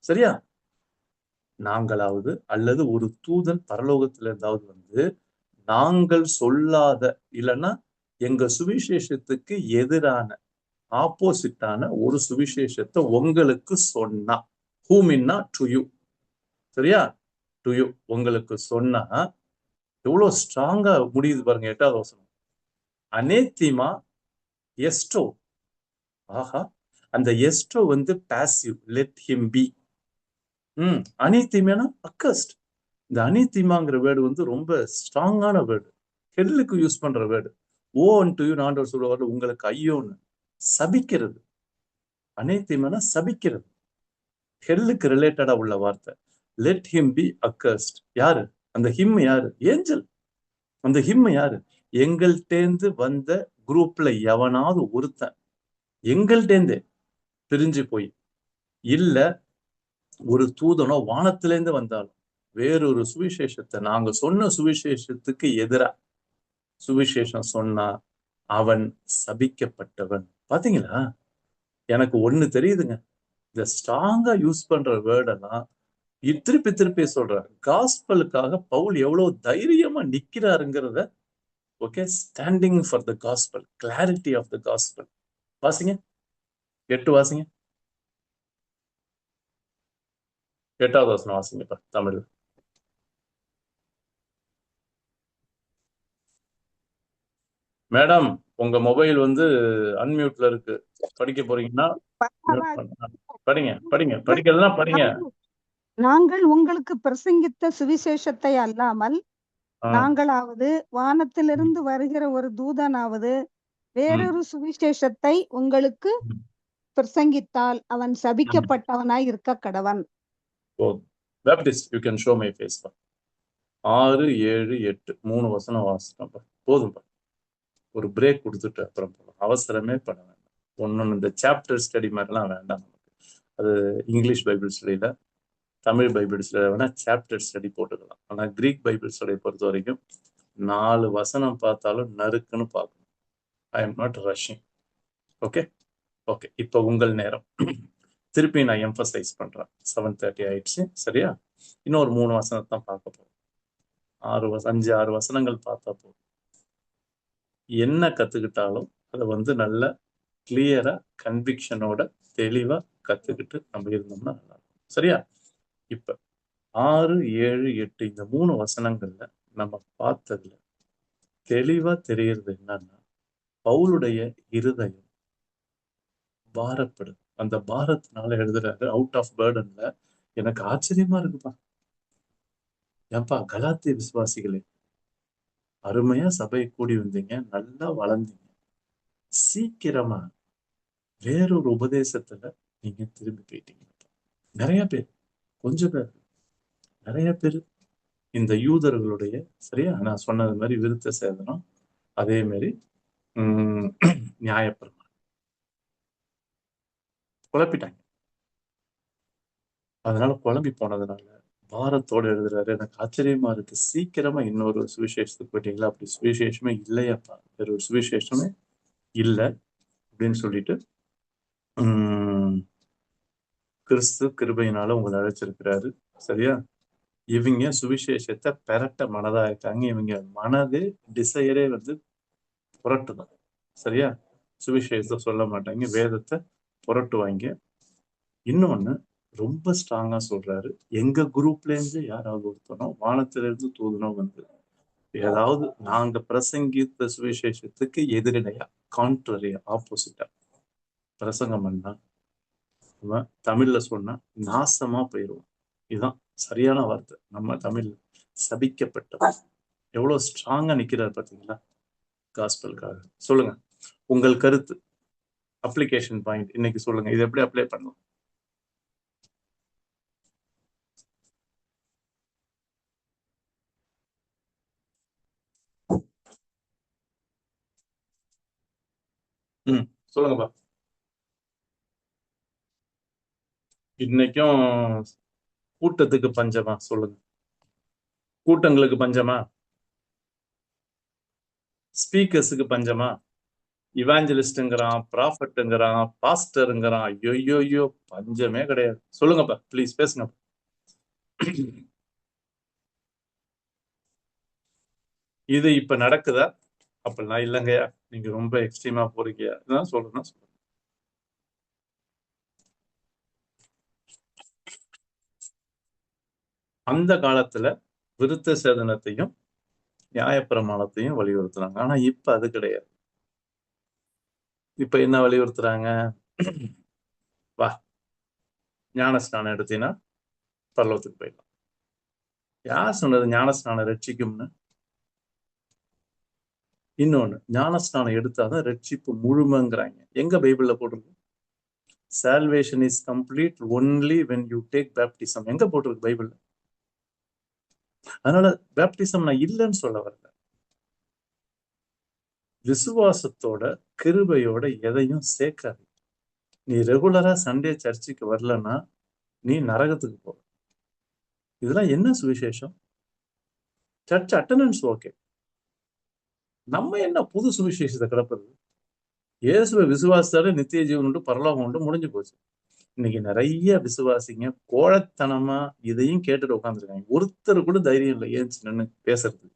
சரியா? நாங்களாவது அல்லது ஒரு தூதன் பரலோகத்துல ஏதாவது வந்து நாங்கள் சொல்லாத, இல்லைன்னா எங்க சுவிசேஷத்துக்கு எதிரான, ஆப்போசிட்டான ஒரு சுவிசேஷத்தை உங்களுக்கு சொன்னா, ஹூமின்னா டு யூ. சரியா? டு யூ உங்களுக்கு சொன்னா எவ்வளவு ஸ்ட்ராங்கா முடியுது பாருங்க. 8வது வசனம். அனேத்திமா எஸ்டோ. ஆஹா, அந்த எஸ்டோ வந்து பாசிவ். Let him be. அனீத்திமானா அக்கஸ்ட். இந்த அனீத்திமாங்கிற வேர்டு வந்து ரொம்ப ஸ்ட்ராங்கான வேர்டு. ஹெல்லுக்கு யூஸ் பண்ற வேர்டு. ஓ டு யூ ஆண்டவர் சொல்லுவாரு, உங்களுக்கு ஐயோன்னு. சபிக்கிறது. அனீத்திமானா சபிக்கிறது. ஹெல்லுக்கு ரிலேட்டடா உள்ள வார்த்தை. Let him be accused. யாரு அந்த ஹிம்? யாரு? ஏஞ்சல். அந்த ஹிம் யாரு? எங்கள்டேந்து வந்த குரூப்ல எவனாவது ஒருத்தன் எங்கள்டேந்து பிரிஞ்சு போய், இல்ல ஒரு தூதனோ வானத்திலேருந்து வந்தாலும் வேறொரு சுவிசேஷத்தை, நாங்க சொன்ன சுவிசேஷத்துக்கு எதிரா சுவிசேஷம் சொன்னா அவன் சபிக்கப்பட்டவன். பாத்தீங்களா? எனக்கு ஒண்ணு தெரியுதுங்க, இந்த ஸ்ட்ராங்கா யூஸ் பண்ற வேர்டெல்லாம் திருப்பி திருப்பி சொல்றாரு. காஸ்பலுக்காக பவுல் எவ்வளவு தைரியமா நிக்கிறாருங்கிறத. Okay, standing for the gospel, clarity of the gospel. வாசிங்க, 8 வாசிங்க. 8வது வசனம் வாசிங்கப்பா தமிழ். மேடம், உங்க மொபைல் வந்து அன்மியூட்ல இருக்கு. படிக்க போறீங்கன்னா மியூட் பண்ணுங்க. படிங்க படிங்க, படிக்கிறதுனா படிங்க. நாங்கள் உங்களுக்கு பிரசங்கித்த சுவிசேஷத்தை அல்லாமல் நாங்களாவது வானத்திலிருந்து வருகிற ஒரு தூதனாவது வேறொரு சுவிசேஷத்தை உங்களுக்கு பிரசங்கித்தால் அவன் சபிக்கப்பட்டவனாய் இருக்க கடவன். Baptist, you can show my face. 6, 7, 8 3 வசனம் வாசிட்டோம். போதும்பா, ஒரு பிரேக் கொடுத்துட்டு அப்புறம் போகலாம். அவசரமே பண்ண வேண்டாம். ஒன்னொன்னு இந்த சாப்டர் ஸ்டடி மாதிரிலாம் வேண்டாம் நமக்கு. அது இங்கிலீஷ் பைபிள் ஸ்டடியில, தமிழ் பைபிள் ஸ்டடி வேணா சாப்டர் ஸ்டடி போட்டுக்கலாம். ஆனா கிரீக் பைபிள் ஸ்டடியை பொறுத்த வரைக்கும் 4 வசனம் பார்த்தாலும் நறுக்குன்னு பார்க்கணும். ஐ am not rushing. Okay okay, இப்போ உங்கள் நேரம். திருப்பி நான் எம்பசைஸ் பண்றேன். 7:30 ஆயிடுச்சு. சரியா? இன்னொரு 3 வசனத்தை தான் பார்க்க போறோம். 5, 6 வசனங்கள் பார்த்தா போதும். என்ன கத்துக்கிட்டாலும் அதை நல்ல கிளியரா கன்விக்ஷனோட தெளிவா கத்துக்கிட்டு நம்ம இருந்தோம்னா நல்லா இருக்கும். சரியா? இப்ப 6, 7, 8 இந்த 3 வசனங்கள்ல நம்ம பார்த்ததுல தெளிவா தெரிகிறது என்னன்னா, பவுலுடைய இருதயம் பாரப்படுது. அந்த பாரத்தினால எழுதுறாரு அவுட் ஆஃப் பேர்டன்ல. எனக்கு ஆச்சரியமா இருக்குப்பா. ஏன்பா கலாத்திய விசுவாசிகளே, அருமையா சபை கூடி வந்தீங்க, நல்லா வளர்ந்தீங்க, சீக்கிரமா வேறொரு உபதேசத்துல நீங்க திரும்பி போயிட்டீங்க. நிறைய பேர், கொஞ்சம் பேர், நிறைய பேர் இந்த யூதர்களுடைய, சரியா நான் சொன்னது மாதிரி விருத்த சேதனம், அதே மாதிரி நியாயப்பிரமாணம் குழப்பிட்டாங்க. அதனால குழம்பி போனதுனால பாரத்தோடு எழுதுறாரு. எனக்கு ஆச்சரியமா இருக்கு, சீக்கிரமா இன்னொரு சுவிசேஷத்துக்கு போயிட்டீங்களா? அப்படி சுவிசேஷமே இல்லையாப்பா, வேற ஒரு சுவிசேஷமே இல்லை அப்படின்னு சொல்லிட்டு கிறிஸ்து கிருபையினால உங்களை அழைச்சிருக்கிறாரு. சரியா? இவங்க சுவிசேஷத்தை பெரட்ட மனதா இருக்காங்க. இவங்க மனது டிசையரே புரட்டுதான். சரியா? சுவிசேஷத்தை சொல்ல மாட்டாங்க, வேதத்தை புரட்டுவாங்க. இன்னொன்னு ரொம்ப ஸ்ட்ராங்கா சொல்றாரு, எங்க குரூப்ல இருந்து யாராவது ஒருத்தனோ வானத்திலிருந்து தூதனோ ஏதாவது நாங்க பிரசங்கித்த சுவிசேஷத்துக்கு எதிரிடையா, கான்ட்ரரியா, ஆப்போசிட்டா பிரசங்கம் பண்ணா, தமிழ்ல சொன்னா நாசமா போயிடுவோம். இதுதான் சரியான வார்த்தை. நம்ம தமிழ் சபிக்கப்பட்டவர். எவ்வளவு ஸ்ட்ராங்கா நிக்கிறார் பாத்தீங்களா காஸ்பலுக்காக. சொல்லுங்க உங்கள் கருத்து, அப்ளிகேஷன் பாயிண்ட் இன்னைக்கு சொல்லுங்க, இது எப்படி அப்ளை பண்ணலாம்? சொல்லுங்கப்பா. இன்னைக்கும் கூட்டத்துக்கு பஞ்சமா? சொல்லுங்க. கூட்டங்களுக்கு பஞ்சமா? ஸ்பீக்கர்ஸுக்கு பஞ்சமா? இவாஞ்சலிஸ்ட்ங்கிறான், ப்ராஃபட்டுங்கிறான், பாஸ்டருங்கிறான். ஐயோ பஞ்சமே கிடையாது. சொல்லுங்கப்பா, ப்ளீஸ் பேசுங்க. இது இப்ப நடக்குதா? அப்படிலாம் இல்லைங்கய்யா, நீங்க ரொம்ப எக்ஸ்ட்ரீமா போறீங்க. இதுதான் சொல்றேன். அந்த காலத்துல விருத்த சேதனத்தையும் நியாயப்பிரமாணத்தையும் வலியுறுத்துறாங்க. ஆனா இப்ப அது கிடையாது. இப்ப என்ன வலியுறுத்துறாங்க? வா, ஞானஸ்நானம் எடுத்தீங்கன்னா பரலோகத்துக்கு போயிடலாம். யார் சொன்னது ஞானஸ்நானம் ரட்சிக்கும்னு? இன்னொன்னு, ஞானஸ்நானம் எடுத்தாதான் ரட்சிப்பு முழுமைங்கிறாங்க. எங்க பைபிள்ல போட்டிருக்கு? salvation is complete only when you take baptism. எங்க போட்டிருக்கு பைபிள்ல? அதனால பேப்டிசம் நான் இல்லைன்னு சொல்ல வரல. விசுவாசத்தோட கிருபையோட எதையும் சேர்க்காது. நீ ரெகுலரா சண்டே சர்ச்சுக்கு வரலன்னா நீ நரகத்துக்கு போற. இதெல்லாம் என்ன சுவிசேஷம்? சர்ச் அட்டண்டன்ஸ் ஓகே, நம்ம என்ன புது சுவிசேஷத்தை கிடப்பது? இயேசுவை விசுவாசத்தால நித்திய ஜீவன் உண்டு, பரலோகம் உண்டு, முடிஞ்சு போச்சு. இன்னைக்கு நிறைய விசுவாசிங்க கோழத்தனமா இதையும் கேட்டுட்டு உட்காந்துருக்காங்க. ஒருத்தர் கூட தைரியம் இல்லை ஏன் நின்று பேசுறது.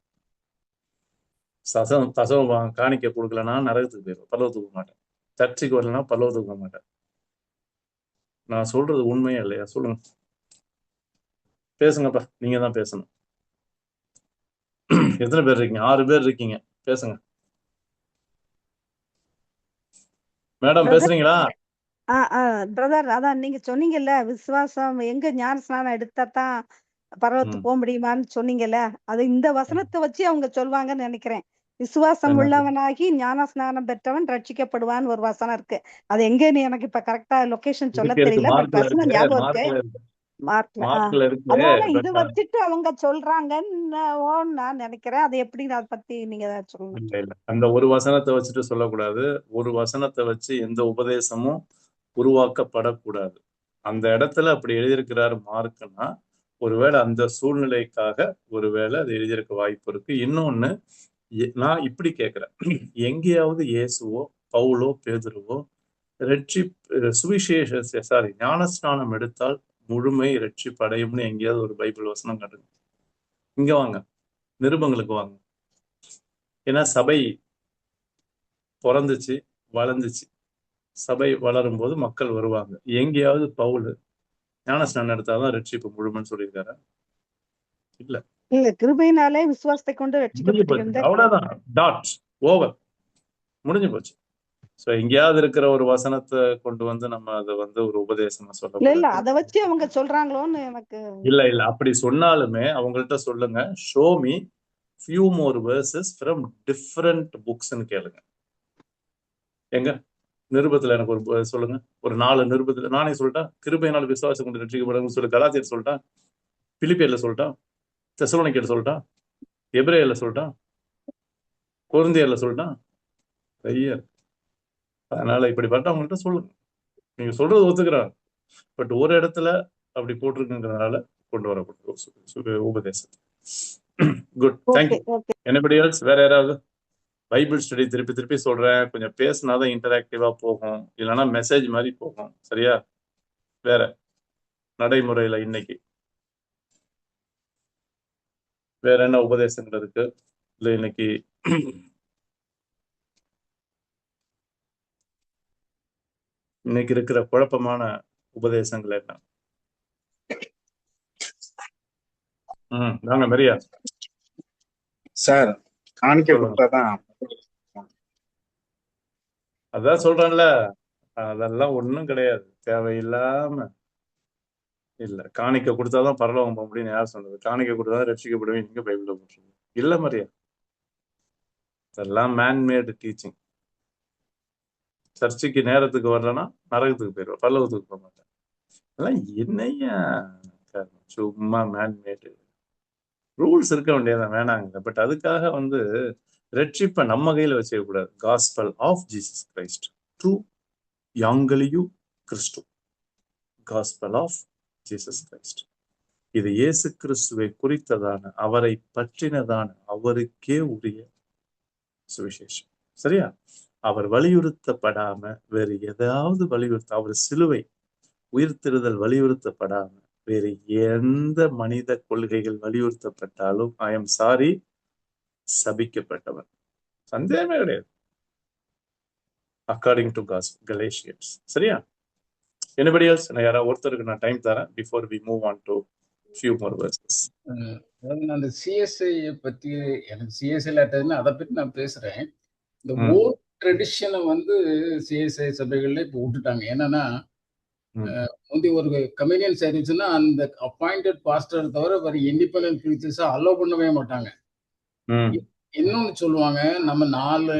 தசவம் காணிக்க கொடுக்கலன்னா நரகத்துக்கு போயிடும், பரலோகத்துக்கு போக மாட்டேன். சர்ச்சுக்கு வரலன்னா பரலோகத்துக்கு போக மாட்டேன். நான் சொல்றது உண்மையா இல்லையா? சொல்லுங்க, பேசுங்கப்பா. நீங்க தான் பேசணும். எத்தனை பேர் இருக்கீங்க? 6 பேர் இருக்கீங்க, பேசுங்க. மேடம் பேசுறீங்களா? பிரதர், அதான் நீங்க சொன்னீங்கல்ல, விசுவாசம் எங்க ஞானஸ்நானம் எடுத்தாதான் பரலோகத்துக்கு போக முடியுமான்னு சொன்னீங்கல்ல, அது இந்த வசனத்தை வச்சு அவங்க சொல்லுவாங்கன்னு நினைக்கிறேன். விசுவாசம் உள்ளவனாகி ஞானஸ்நானம் பெற்றவன் ரட்சிக்கப்படுவான்னு ஒரு வசனம் இருக்கு. அது எங்கன்னு எனக்கு இப்ப கரெக்டா லொகேஷன் சொல்ல தெரியல, பட் வசனம் ஞாபகம் இருக்கு. மார்க்ல. அதனால இது வச்சுட்டு அவங்க சொல்றாங்கன்னு நான் நினைக்கிறேன். அது எப்படி, அதை பத்தி நீங்க சொல்லுங்க. இல்ல, அந்த ஒரு வசனத்தை வச்சுட்டு சொல்லக்கூடாது. ஒரு வசனத்தை வச்சு எந்த உபதேசமும் உருவாக்கப்படக்கூடாது. அந்த இடத்துல அப்படி எழுதியிருக்கிறாரு மார்க்னா, ஒருவேளை அந்த சூழ்நிலைக்காக ஒருவேளை அது எழுதியிருக்க வாய்ப்பு இருக்கு. இன்னொன்னு, நான் இப்படி கேட்கிறேன், எங்கேயாவது இயேசுவோ பவுலோ பேதுருவோ ஞானஸ்நானம் எடுத்தால் முழுமை ரட்சிப்பு அடையும்னு எங்கேயாவது ஒரு பைபிள் வசனம் காட்டுங்க. இங்க வாங்க, நிருபங்களுக்கு வாங்க. ஏன்னா சபை பிறந்துச்சு, வளர்ந்துச்சு. சபை வளரும் போது மக்கள் வருவாங்க. எங்கேயாவது பவுல் ஞானஸ்நானம் எடுத்தாதான் ரட்சிப்பு முழுமைன்னு சொல்லியிருக்காரு? இல்ல. இல்ல, கிருபையினாலே விசுவாசத்தை கொண்டு முடிஞ்சு ரட்சிக்கப்பட்டீர்கள் போச்சு, தான். அவ்வளவுதான். டாட், ஓவர், முடிஞ்சு போச்சு. சோ எங்கேயாவது இருக்கிற ஒரு வசனத்தை கொண்டு வந்து நம்ம அதை வந்து ஒரு உபதேசமா இல்ல சொல்லக்கூடாது. இல்ல, அதை வச்சு அவங்க சொல்றாங்களோன்னு எனக்கு. இல்ல இல்ல, அப்படி சொன்னாலுமே அவங்கள்ட்ட சொல்லுங்க, show me few more verses from different booksன்னு கேளுங்க. எங்க நிருபத்துல எனக்கு ஒரு சொல்லுங்க, ஒரு 4 நிருபத்துல. நானே சொல்லிட்டா, கிருபையினால் விசுவாசம் கொண்டு ரட்சிக்கப்படுங்க சொல்லி கலாத்தியர் சொல்லிட்டா, பிலிப்பியர்ல சொல்லிட்டா, தெசலோனிக்கேயர்ல சொல்லிட்டா, எபிரேயர்ல சொல்லிட்டா, கொரிந்தியர்ல சொல்லிட்டா, நிறைய இருக்கு. அதனால இப்படிப்பட்டவங்கள்ட்ட சொல்லுங்க. நீங்க சொல்றது ஒத்துக்கிறாங்க, பட் ஒரு இடத்துல அப்படி போட்டிருக்குங்கிறதுனால கொண்டு வரக்கூடிய உபதேசம். Good, thank you. Anybody else? வேற யாராவது? பைபிள் ஸ்டடி திருப்பி திருப்பி சொல்றேன், கொஞ்சம் பேசினாதான் இன்டராக்டிவா போகும், இல்லைன்னா மெசேஜ் மாதிரி போகும். சரியா? வேற நடைமுறையில இன்னைக்கு வேற என்ன உபதேசங்கள் இருக்கு? இல்ல இன்னைக்கு இன்னைக்கு இருக்கிற குழப்பமான உபதேசங்கள் என்ன? நாங்க மரியா சார் காணிக்க கொடுத்தாதான். அதான் சொல்றேன்ல, அதெல்லாம் ஒண்ணும் கிடையாது, தேவையில்லாம. இல்ல, காணிக்க கொடுத்தாதான் பரலோகம் போக முடியும்னு யார் சொன்னது? காணிக்க கொடுத்தாதான் ரட்சிக்கப்படுவேன் நீங்க பைபிள்ல போட்டுருங்க. இல்ல மரியா, இதெல்லாம் மேன்மேடு டீச்சிங். சர்ச்சுக்கு நேரத்துக்கு வரலன்னா நரகத்துக்கு போயிடுவேன், பல்லவத்துக்கு போக மாட்டேன். அதெல்லாம் என்னையா சும்மா மேன்மேடு ரூல்ஸ் இருக்க வேண்டியதான், வேணாங்க. பட் அதுக்காக வந்து ரட்சிப்பை நம்ம கையில வச்சுக்க கூடாது. Gospel of Jesus Christ through யாங்கலியு கிறிஸ்து, காஸ்பல் ஆஃப் ஜீசஸ் கிரைஸ்ட். இது இயேசு கிறிஸ்துவை குறித்ததான, அவரை பற்றினதான, அவருக்கே உரிய சுவிசேஷம். சரியா? அவர் வலியுறுத்தப்படாம வேறு எதாவது வலியுறுத்த, அவர் சிலுவை உயிர்த்தெழுதல் வலியுறுத்தப்படாம வேறு எந்த மனித கொள்கைகள் வலியுறுத்தப்பட்டாலும் ஐ எம் சாரி, சபிக்கப்பட்டவன். சந்தேகமே கிடையாது. According to Galatians. சரியா? Anybody else? யாராவது ஒருத்தருக்கு நான் டைம் தரேன் before we move on to few more verses. அதாவது அந்த சிஎஸ்ஐ பத்தி, எனக்கு சிஎஸ்ஐ இல்லாட்டதுன்னு அதை பற்றி நான் பேசுறேன். இந்த ஓல்ட் ட்ரெடிஷனை வந்து சிஎஸ்ஐ சபைகள்ல இப்போ விட்டுட்டாங்க. என்னன்னா முந்தி ஒரு கம்யூனியன் சர்வீஸ்னா அந்த அப்பாயிண்டட் பாஸ்டர் தவிர வேற இண்டிபெண்டன்ட் ப்ரீச்சர்ஸை அலோ பண்ணவே மாட்டாங்க. இன்னொன்னு சொல்லுவாங்க, நம்ம 4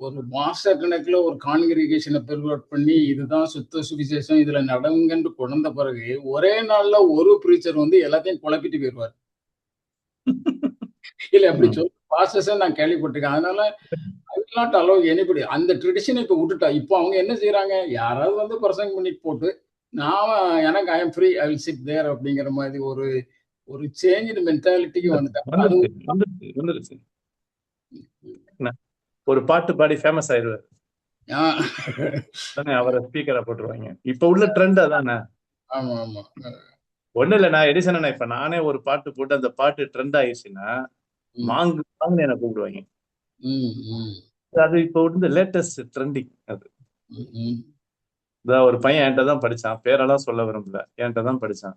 ஒரு மாச கணக்குல ஒரு கான்கிரிகேஷனை பெர்வர்ட் பண்ணி இதுதான் சுத்த சுவிசேஷம், இதுல நடங்குன்னு கொண்ட பிறகு ஒரே நாள்ல ஒரு ப்ரீச்சர் வந்து எல்லாத்தையும் குழப்பிட்டு போயிடுவார். இல்ல அப்படி சொல்லி பாஸ்டர்ஸை நான் கேள்விப்பட்டிருக்கேன். அதனால I will not allow anybody. அந்த ட்ரெடிஷனை இப்போ விட்டுட்டா. இப்போ அவங்க என்ன செய்யறாங்க, யாராவது வந்து பிரசங்கம் பண்ணிட்டு போட்டு, நான் எனக்கு I am free, I will sit there அப்படிங்கிற மாதிரி ஒரு சேஞ்ச் மென்டாலிட்டிக்கு வந்துட்டாங்க. ஒரு பாட்டு பாடி ஃபேமஸ் ஆயிடுவாரு, அவரை ஸ்பீக்கரா போட்டுருவாங்க. இப்ப உள்ள ட்ரெண்ட் அதானே. ஆமா ஆமா. ஒண்ணு இல்ல, நான் எடிசன் இப்ப நானே ஒரு பாட்டு போட்டு அந்த பாட்டு ட்ரெண்ட் ஆயிடுச்சுன்னா மாங்குன்னு என்ன கூப்பிடுவாங்க. அது இப்ப வந்து லேட்டஸ்ட் ட்ரெண்டிங். அது ஒரு பையன் என்கிட்ட தான் படிச்சான், பேரெல்லாம் சொல்ல விரும்பல, என்கிட்ட தான் படிச்சான்,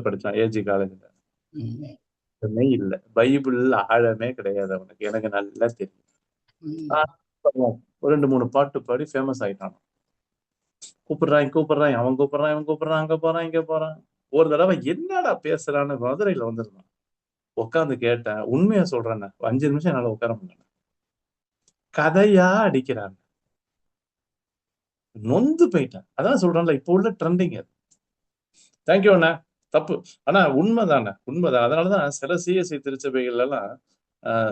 படிச்சான் ஏஜி காலேஜ்ல. இல்ல, பைபிள் ஆழமே கிடையாது அவனுக்கு, எனக்கு நல்லா தெரியும். ஒரு 2-3 பாட்டு பாடி ஃபேமஸ் ஆயிட்டான். கூப்பிடுறான், அவன் கூப்பிடுறான், அங்க போறான், இங்க போறான். ஒரு தடவை என்னடா பேசுறான்னு மதுரையில வந்திருந்தான். உட்காந்து கேட்டேன், உண்மையா சொல்றேன், 5 நிமிஷம் என்னால உட்கார முடியல. கதையா அடிக்கிறாங்க, நொந்து போயிட்டேன். அதான் சொல்றேன்ல, இப்ப உள்ள ட்ரெண்டிங் அது. தேங்க்யூ அண்ணா. தப்பு, ஆனா உண்மைதானே, உண்மைதான். அதனாலதான் சில சிஎஸ்ஐ திருச்சபைகள் எல்லாம்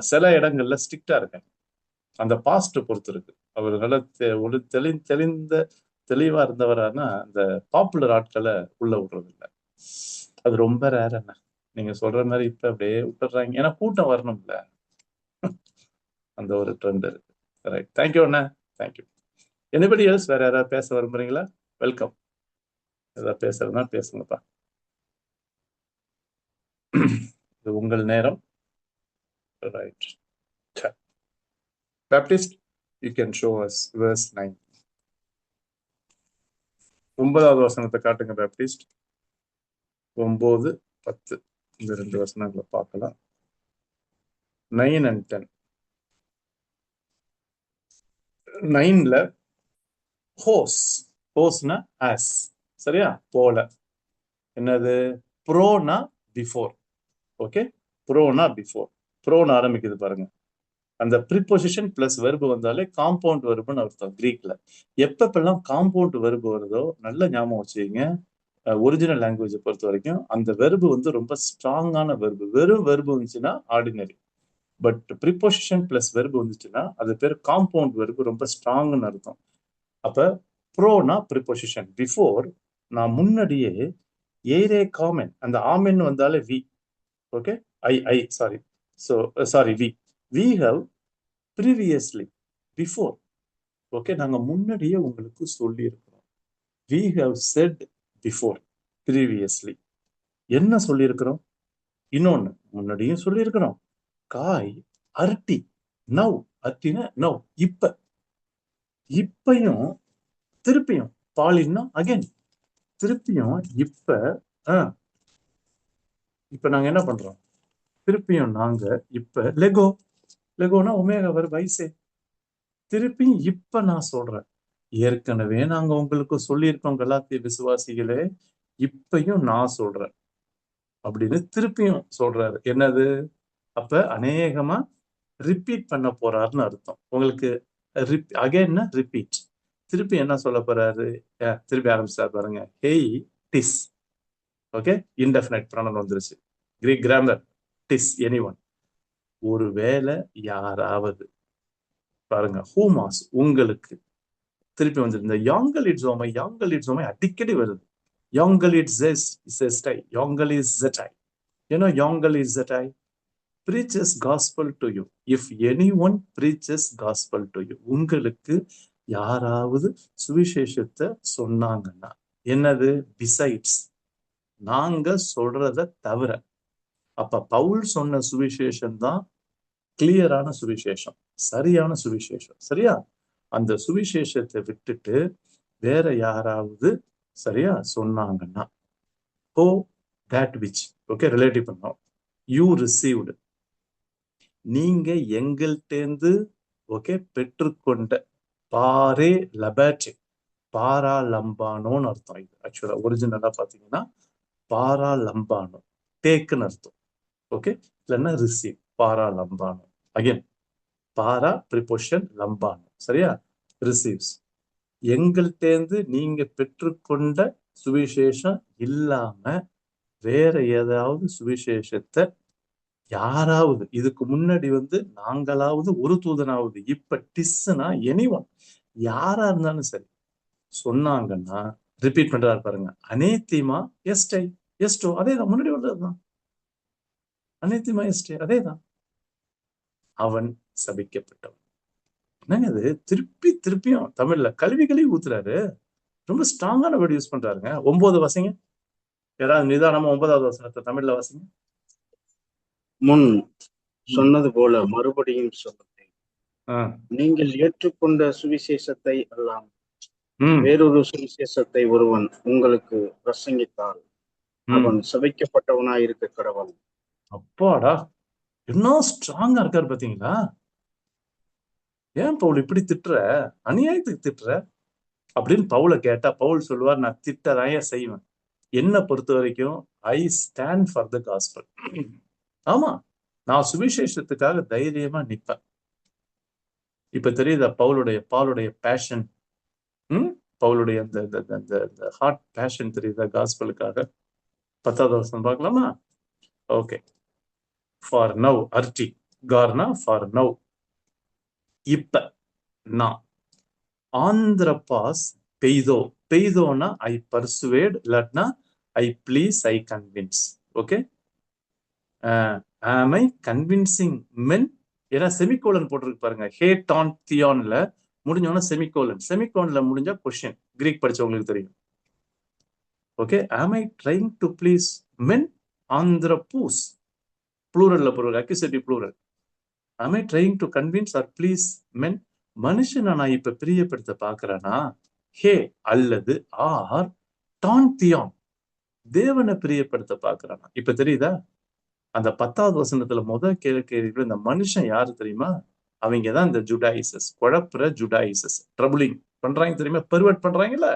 சில இடங்கள்ல ஸ்ட்ரிக்டா இருக்காங்க. அந்த பாஸ்ட் பொறுத்து இருக்கு. அவர் நல்ல ஒரு தெளிவா இருந்தவரானா அந்த பாப்புலர் ஆட்களை உள்ள விடுறது இல்லை. அது ரொம்ப ரேர் என்ன, நீங்க சொல்ற மாதிரி இப்ப அப்படியே விட்டுறாங்க, ஏன்னா கூட்டம் வரணும்ல. அந்த ஒரு ட்ரெண்ட் இருக்கு. ரைட், தேங்க்யூ அண்ணா, தேங்க்யூ. Anybody else? வேற யாராவது பேச விரும்புறீங்களா? வெல்கம். ஏதாவது பேசுறதுனா பேசுங்கப்பா. இது உங்கள் நேரம். Right, Baptist You can show us verse 9. 9வது வசனத்தை காட்டுங்க பேப்டிஸ்ட். 9, 10 இந்த 2 வசனங்களை பார்க்கலாம். 9 and 10. 9ல ஹோஸ்னா as, சரியா? போல. என்னது? ப்ரோனா பிஃபோர். ஓகே, ப்ரோனா பிஃபோர். ப்ரோன்னு ஆரம்பிக்குது பாருங்க. அந்த ப்ரிபொசிஷன் பிளஸ் வெர்பு வந்தாலே காம்பவுண்ட் வெர்புன்னு அர்த்தம் கிரீக்ல. எப்பப்பெல்லாம் காம்பவுண்ட் வெர்பு வருதோ நல்ல ஞாபகம் வச்சுக்கீங்க. ஒரிஜினல் லாங்குவேஜை பொறுத்த வரைக்கும் அந்த வெர்பு வந்து ரொம்ப ஸ்ட்ராங்கான வெர்பு. வெறும் வெர்பு வந்துச்சுன்னா ஆர்டினரி, பட் ப்ரிபொசிஷன் பிளஸ் வெர்பு வந்துச்சுன்னா அது பேர் காம்பவுண்ட் வெர்பு, ரொம்ப ஸ்ட்ராங்னு அர்த்தம். அப்ப ப்ரோனா ப்ரிபொசிஷன் பிஃபோர், நான் முன்னாடியே ஏரே காமன், அந்த ஆமென் வந்தாலே we. Okay, we have previously, before. Okay, நாங்க முன்னாடியே உங்களுக்கு சொல்லி இருக்கிறோம். we have said before, previously. என்ன சொல்லி இருக்கிறோம்? இன்னொன்னு முன்னாடியும் சொல்லி இருக்கிறோம். காய் அர்ட்டி, நவ். அர்ட்டினா நவ், இப்பையும் திருப்பியும். பாலின்னா அகைன், திருப்பியும் இப்ப நாங்க என்ன பண்றோம்? திருப்பியும் நாங்க இப்ப லெகோனா ஒமேகா வெர்ப் ஐசே. திருப்பி இப்ப நான் சொல்றேன், ஏற்கனவே நாங்க உங்களுக்கு சொல்லியிருக்கோம் கலாத்திய விசுவாசிகளே, இப்பையும் நான் சொல்றேன் அப்படின்னு திருப்பியும் சொல்றாரு. என்னது? அப்ப அநேகமா ரிப்பீட் பண்ண போறாருன்னு அர்த்தம். உங்களுக்கு அகைன்னா ரிப்பீட். திருப்பி என்ன சொல்ல போறாரு? திருப்பி ஆரம்பிச்சார் பாருங்க. ஹேய் டிஸ். ஓகே, இன்டெஃபினைட் ப்ரொனவுன் வந்துருச்சு. கிரீக் கிராமர் டிஸ், எனிஒன். ஒருவேளை யாராவது, பாருங்க, ஹூமாஸ், உங்களுக்கு. திருப்பி வந்து இந்த யாங்கலிட்ஸோமை அடிக்கடி வருது. யாங்கலிட்ஸை, யாங்கலிட்ஸை. You know யாங்கலிட்ஸை? preaches gospel to you. If anyone preaches gospel to you, உங்களுக்கு யாராவது சுவிசேஷத்தை சொன்னாங்கன்னா, என்னது? besides, நாங்க சொல்றத தவிர. அப்ப பவுல் சொன்ன சுவிசேஷம் தான் கிளியரான சுவிசேஷம், சரியான சுவிசேஷம். சரியா? அந்த சுவிசேஷத்தை விட்டுட்டு வேற யாராவது சரியா சொன்னாங்கன்னா, ஓ that which, ஓகே, ரிலேட்டிவ் பண்ணோம். you received, நீங்க எங்கள்டேந்து ஓகே பெற்றுக்கொண்ட, பாரே லபேட்டே, பாரா லம்பானோன்னு அர்த்தம். இது ஆக்சுவலா ஒரிஜினலா பாத்தீங்கன்னா பாரா லம்பானோ, டேக்குன்னு அர்த்தம். ஓகே, இல்லைன்னா ரிசீவ், பாரா லம்பானோ. அகைன் பாரா ப்ரிபொசிஷன், லம்பானோ, சரியா? ரிசீவ்ஸ். எங்கள்டேந்து நீங்க பெற்றுக்கொண்ட சுவிசேஷம் இல்லாம வேற ஏதாவது சுவிசேஷத்தை யாராவது, இதுக்கு முன்னாடி வந்து நாங்களாவது, ஒரு தூதனாவது, இப்ப டிஸ்னா எனிஒன், யாரா இருந்தாலும் சரி சொன்னாங்கன்னா, ரிப்பீட் பண்றாரு பாருங்க. அனேத்திமா எஸ்டை, எஸ்டோ, அதேதான், முன்னாடி உள்ளதுதான். அனேத்திமா எஸ்டை, அதேதான். அவன் சபிக்கப்பட்டவன். என்னங்க இது? திருப்பியும் தமிழ்ல கல்விகளை ஊத்துறாரு. ரொம்ப ஸ்ட்ராங்கான வேர்டு யூஸ் பண்றாருங்க. 9 வசங்க யாராவது நிதானமா 9வது வசனத்தை தமிழ்ல வாசிங்க. முன் சொன்னது போல மறுபடியும் சொல்லுங்கள், நீங்கள் ஏற்றுக்கொண்ட சுவிசேஷத்தை அல்லாம் வேறொரு சுவிசேஷத்தை ஒருவன் உங்களுக்கு பிரசங்கித்தால் அவன் சபிக்கப்பட்டவனாயிருக்க கடவன். அப்பாடா, என்ன ஸ்ட்ராங்கா இருக்காரு பாத்தீங்களா? ஏன் பவுல் இப்படி திட்டுற, அநியாயத்துக்கு திட்டுற அப்படின்னு பவுல கேட்டா, பவுல் சொல்லுவார், நான் திட்டதான் செய்வேன். என்ன பொறுத்த வரைக்கும் I stand for the gospel. ஆமா, நான் சுவிசேஷத்துக்காக தைரியமா நிற்பேன். இப்ப தெரியுதா பாலுடைய பேஷன், பவுலுடைய அந்த ஹார்ட் பேஷன் தெரியுதா காஸ்பலுக்காக? 10வது வசனம் பார்க்கலாமா? ஓகே. ஃபார் நவ், அர்டி கார்னா ஃபார் நவ், இப்ப நான். ஆந்திரபாஸ் பெய்தோனா ஐ பர்சுவேட், இல்லாட்னா I please, I convince. Okay, am I convincing men? ஏன்னா செமிகோலன் போட்டிருக்கு பாருங்க. ஹேட் ஆன் தியான்ல முடிஞ்சோன்னா செமிகோலன்ல முடிஞ்சா கொஸ்டின். கிரீக் படிச்சவங்களுக்கு தெரியும். Okay, am I trying to please men? ஆந்திரபூஸ் ப்ளூரல்ல போடுறது, accusative plural. am I trying to convince or please men? மனுஷனை நான் இப்ப பிரியப்படுத்த பாக்குறேன்னா ஹே அல்லது ஆர் டான்தியான் தேவனை பிரியப்படுத்த பாக்குறானா? இப்ப தெரியுதா? அந்த 10வது வசனத்துல கேள்வி இந்த மனுஷன் யாரு தெரியுமா? அவங்கதான் இந்த ஜுடாயிசஸ், குழப்புற ஜுடாயிசஸ், ட்ரபுளிங் பண்றாங்க தெரியுமா, பெர்வர்ட் பண்றாங்கல்ல,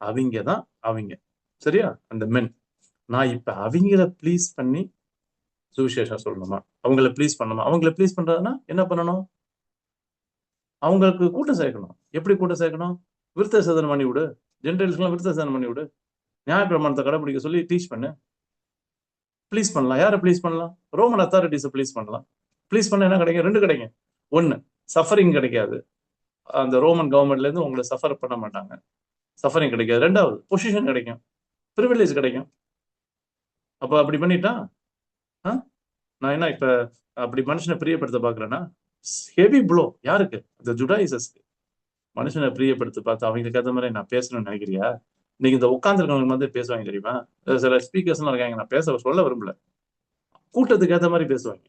அவங்கதான் அவங்க. சரியா? அந்த மென். நான் இப்ப அவங்கள ப்ளீஸ் பண்ணி சுவிசேஷம் சொல்லணுமா? அவங்கள ப்ளீஸ் பண்ணணுமா? அவங்கள ப்ளீஸ் பண்றதுன்னா என்ன பண்ணணும்? அவங்களுக்கு கூட்டம் சேர்க்கணும். எப்படி கூட்டம் சேர்க்கணும்? விருத்த சேதனம் பண்ணி விடு, ஜென்டல்ஸ்லாம் விருத்த சேதனம் பண்ணி விடு, நியாயப்பிரமாணத்தை கடைபிடிக்க சொல்லி டீச் பண்ணு. ப்ளீஸ் பண்ணலாம். யாரை ப்ளீஸ் பண்ணலாம்? ரோமன் அத்தாரிட்டிஸை ப்ளீஸ் பண்ணலாம். ப்ளீஸ் பண்ண என்ன கிடைக்கும்? 2 கிடைக்கும். 1, சஃபரிங் கிடைக்காது. அந்த ரோமன் கவர்மெண்ட்ல இருந்து உங்களை சஃபர் பண்ண மாட்டாங்க, சஃபரிங் கிடைக்காது. 2வது பொசிஷன் கிடைக்கும், ப்ரிவிலேஜ் கிடைக்கும். அப்ப அப்படி பண்ணிட்டா நான் என்ன இப்ப அப்படி மனுஷனை பிரியப்படுத்த பாக்குறேன்னா ஹெவி ப்ளோ. யாருக்கு? இந்த ஜுடாயிசஸ்க்கு. மனுஷனை பிரியப்படுத்த பார்த்து அவங்களுக்கு ஏற்ற மாதிரி நான் பேசணும்னு நினைக்கிறியா? இன்னைக்கு இந்த உட்காந்துருக்கவங்க வந்து பேசுவாங்க தெரியுமா? சில ஸ்பீக்கர்ஸ் எல்லாம் இருக்காங்க, நான் சொல்ல விரும்பல, கூட்டத்துக்கு ஏற்ற மாதிரி பேசுவாங்க.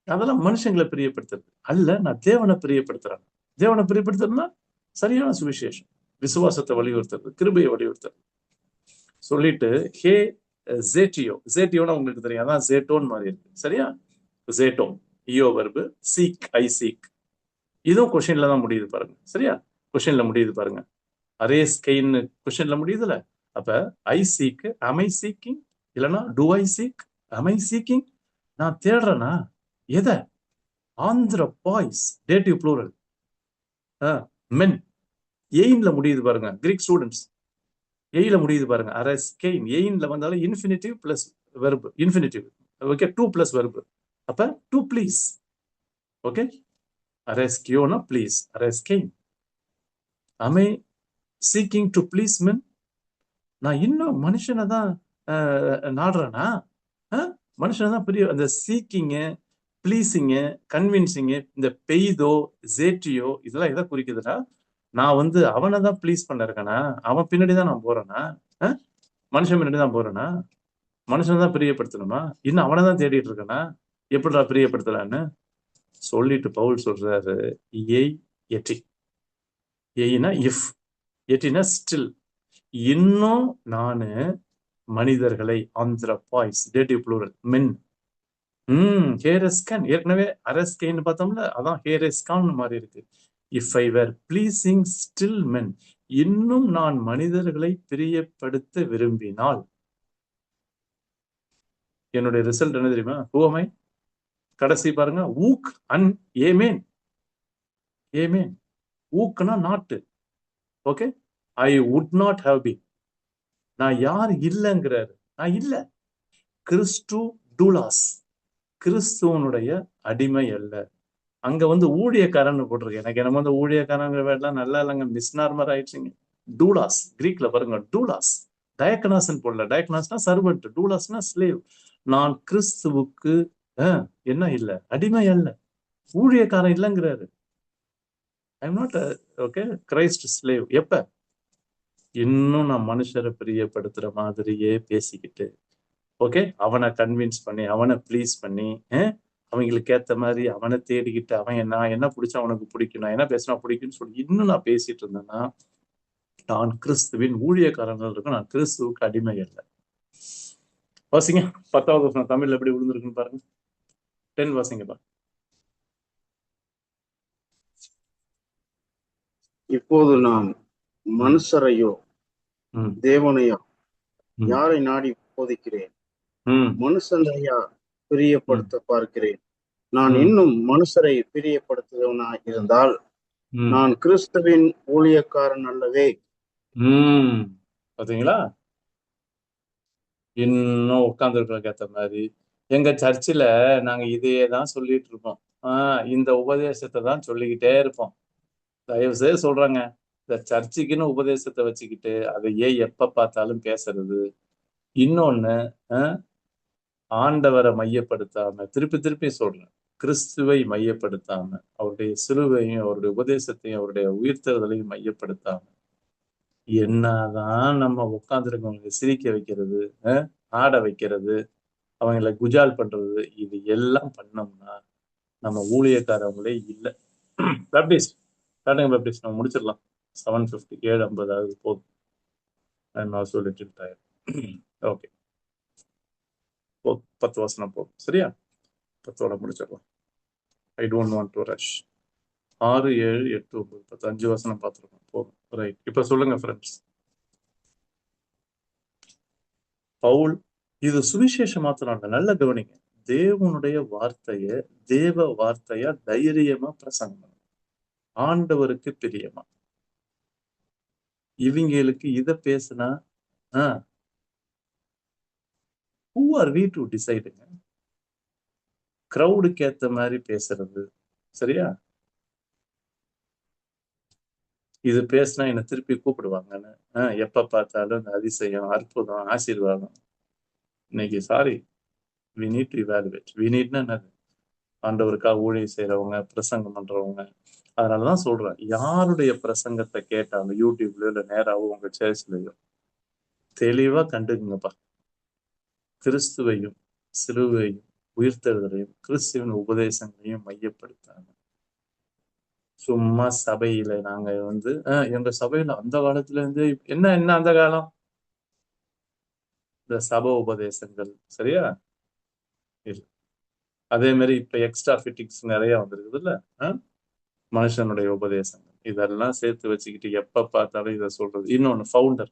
அதெல்லாம் மனுஷங்களை பிரியப்படுத்துறது அல்ல. நான் தேவனை பிரியப்படுத்துறேன். தேவனை பிரியப்படுத்துறதுன்னா சரியான சுவிசேஷம், விசுவாசத்தை வலியுறுத்துறது, கிருபையை வலியுறுத்துறது. சொல்லிட்டு ஹே ஜேட்டியோ, ஜேட்டியோனா உங்களுக்கு தெரியும், அதான் ஜேட்டோன் மாதிரி இருக்கு. சரியா? ஜேட்டோ இயோ வர்பு, சீக் ஐ சீக், இதுவும் கொஸ்டின்ல தான் முடியுது பாருங்க. சரியா? கொஸ்டின்ல முடியுது பாருங்க. அரேஸ் கெயின்னு கொஸ்டின்ல முடியுதுல. அப்ப I seek, am I seeking, இல்லைன்னா do I seek, am I seeking, நான் தேடுறேனா எதை? ஆந்திர பாய்ஸ், டேட்டிவ் ப்ளூரல், மென். எயின்ல முடியுது பாருங்க, கிரீக் ஸ்டூடெண்ட்ஸ் எயில முடியுது பாருங்க. அரஸ்கெயின் எயின்ல வந்தாலும் infinitive plus verb, infinitive. Okay, 2 plus verb. அப்ப டு ப்ளீஸ். ஓகே, அரஸ்கியோனா ப்ளீஸ், அரஸ்கெயின். am I seeking to please men? நான் இன்னும் மனுஷனை தான் நாடுறேனா? மனுஷனை தான் பெரிய அந்த சீக்கிங்கு, பிளீசிங்கு, கன்வின்சிங்கு, இந்த பெய்தோ ஜேட்டியோ இதெல்லாம் எதை குறிக்குதுன்னா, நான் வந்து அவனை தான் ப்ளீஸ் பண்ண இருக்கேனா? அவன் பின்னாடிதான் நான் போறேனா? மனுஷன் பின்னாடி தான் போறேனா? மனுஷனை தான் பிரியப்படுத்தணுமா? இன்னும் அவனை தான் தேடிட்டு இருக்கேனா? எப்படிடா பிரியப்படுத்தலான்னு சொல்லிட்டு பவுல் சொல்றாரு, ஏய் எட்டி, ஏய்னா இஃப், எட்டினா ஸ்டில், இன்னும் நானு மனிதர்களை, ஆந்திரபாய்ஸ் டேட்டிவ் ப்ளூரல், மென். ஹேரஸ்கான், ஏற்கனவே அரஸ்கேன்னு பார்த்தோம்ல, அதான் ஹேரஸ்கான் மாதிரி இருக்கு. If I were pleasing still men, இன்னும் நான் மனிதர்களை பிரியப்படுத்த விரும்பினால் என்னுடைய ரிசல்ட் என்ன தெரியுமா? Who am I? கடைசி பாருங்க, ஊக் அண்ட் ஏமேன். ஏமேன், ஊக்குனா நாட்டு. Okay, I would not have been, நான் யார் இல்லைங்கிறாரு. நான் இல்ல. கிறிஸ்து டூலாஸ், கிறிஸ்துவனுடைய அடிமை அல்ல. அங்க வந்து ஊழியக்காரன் போட்டிருக்கு. எனக்கு என்னமோ அந்த ஊழியக்காரங்கிற வேடெல்லாம் நல்லா இல்லைங்க, மிஸ்நார்மர் ஆயிடுச்சுங்க. டூலாஸ், கிரீக்ல பாருங்க, டூலாஸ். டயக்கனாஸ்ன்னு போடல. டயக்கனாஸ்னா சர்வெண்ட், டூலாஸ்னா ஸ்லேவ். நான் கிறிஸ்துவுக்கு என்ன இல்ல, அடிமை அல்ல, ஊழியக்காரன் இல்லைங்கிறாரு. I am not okay Christ slave. எப்ப? இன்னும் நான் மனுஷரை பிரியப்படுத்துற மாதிரியே பேசிக்கிட்டு, ஓகே, அவனை கன்வின்ஸ் பண்ணி, அவனை ப்ளீஸ் பண்ணி, அவங்களுக்கு ஏத்த மாதிரி அவனை தேடிக்கிட்டு, அவன் நான் என்ன பிடிச்சா அவனுக்கு பிடிக்கும், நான் என்ன பேசினா பிடிக்கும்னு சொல்லி இன்னும் நான் பேசிட்டு இருந்தேன்னா நான் கிறிஸ்துவின் ஊழியக்காரர்கள் இருக்கும், நான் கிறிஸ்துவுக்கு அடிமை இல்லை. வாசிங்க 10வது வசனம் தமிழ்ல எப்படி விழுந்திருக்குன்னு பாருங்க. 10 வாசிங்கப்பா. இப்போது நான் மனுஷரையோ தேவனையோ யாரை நாடி போதிக்கிறேன்? மனுஷனையா பிரியப்படுத்த பார்க்கிறேன்? நான் இன்னும் மனுஷரை பிரியப்படுத்துவனா இருந்தால் நான் கிறிஸ்துவின் ஊழியக்காரன் அல்லவே. பாத்தீங்களா? இன்னும் உட்கார்ந்துருக்க ஏத்த மாதிரி எங்க சர்ச்சில் நாங்க இதையே தான் சொல்லிட்டு இருப்போம். இந்த உபதேசத்தை தான் சொல்லிக்கிட்டே இருப்போம். தயவு செய்து சொல்றாங்க, இந்த சர்ச்சுக்குன்னு உபதேசத்தை வச்சுக்கிட்டு அதையே எப்ப பார்த்தாலும் பேசுறது. இன்னொன்னு, ஆண்டவரை மையப்படுத்தாம, திருப்பி திருப்பி சொல்றேன், கிறிஸ்துவை மையப்படுத்தாம, அவருடைய சிலுவையும் அவருடைய உபதேசத்தையும் அவருடைய உயிர்த்தெழுதலையும் மையப்படுத்தாம என்னதான் நம்ம உட்காந்துருக்கவங்களை சிரிக்க வைக்கிறது, ஆட வைக்கிறது, அவங்களை குஜால் பண்றது, இது எல்லாம் பண்ணோம்னா நம்ம ஊழியக்காரவங்களே இல்லை. பேப்டிஸ்ட் காட்டுங்க பேப்டிஸ்ட், நம்ம முடிச்சிடலாம். 7:50 7:50 ஆகுது, போதும். I'm also little tired. Okay, போதும், 10 வசனம் போதும், சரியா? 10ஓட முடிச்சிடலாம். I don't want to rush. 6 7 8 9 10 5 வசனம் பார்த்துருக்கோம், போதும். ரைட், இப்ப சொல்லுங்க ஃப்ரெண்ட்ஸ். பவுல் இது சுவிசேஷம் மாத்திரம் இல்ல, நல்ல கவனிங்க. தேவனுடைய வார்த்தைய தேவ வார்த்தையா தைரியமா பிரசங்கம் பண்ணணும். ஆண்டவருக்கு பிரியமா. இவங்களுக்கு இத பேசுனா who are we to decide? கிரௌடுக்கு ஏத்த மாதிரி பேசுறது சரியா? இது பேசினா என்ன திருப்பி கூப்பிடுவாங்கன்னு எப்ப பார்த்தாலும் இந்த அதிசயம், அற்புதம், ஆசீர்வாதம். இன்னைக்கு sorry, we need to evaluate. we need-னா என்னது? ஆண்டவருக்காக ஊழியம் செய்யறவங்க, பிரசங்கம் பண்றவங்க. அதனாலதான் சொல்றேன், யாருடைய பிரசங்கத்தை கேட்டாலும் யூடியூப்லயோ இல்ல நேராவோ உங்க சேர்ச்லயோ தெளிவா கண்டுக்குங்கப்பா. கிறிஸ்துவையும் சிலுவையும் உயிர்த்தெழுதலையும் கிறிஸ்துவின் உபதேசங்களையும் மையப்படுத்தாங்க. சும்மா சபையில நாங்க எங்க சபையில அந்த காலத்துல இருந்து என்ன அந்த காலம் இந்த சபை உபதேசங்கள் சரியா? இல்ல, அதே மாதிரி இப்ப எக்ஸ்ட்ரா ஃபிட்டிங்ஸ் நிறைய வந்திருக்குது இல்ல, மனுஷனுடைய உபதேசங்கள் இதெல்லாம் சேர்த்து வச்சுக்கிட்டு எப்ப பார்த்தாலும் இதை சொல்றது. இன்னொன்னு, ஃபவுண்டர்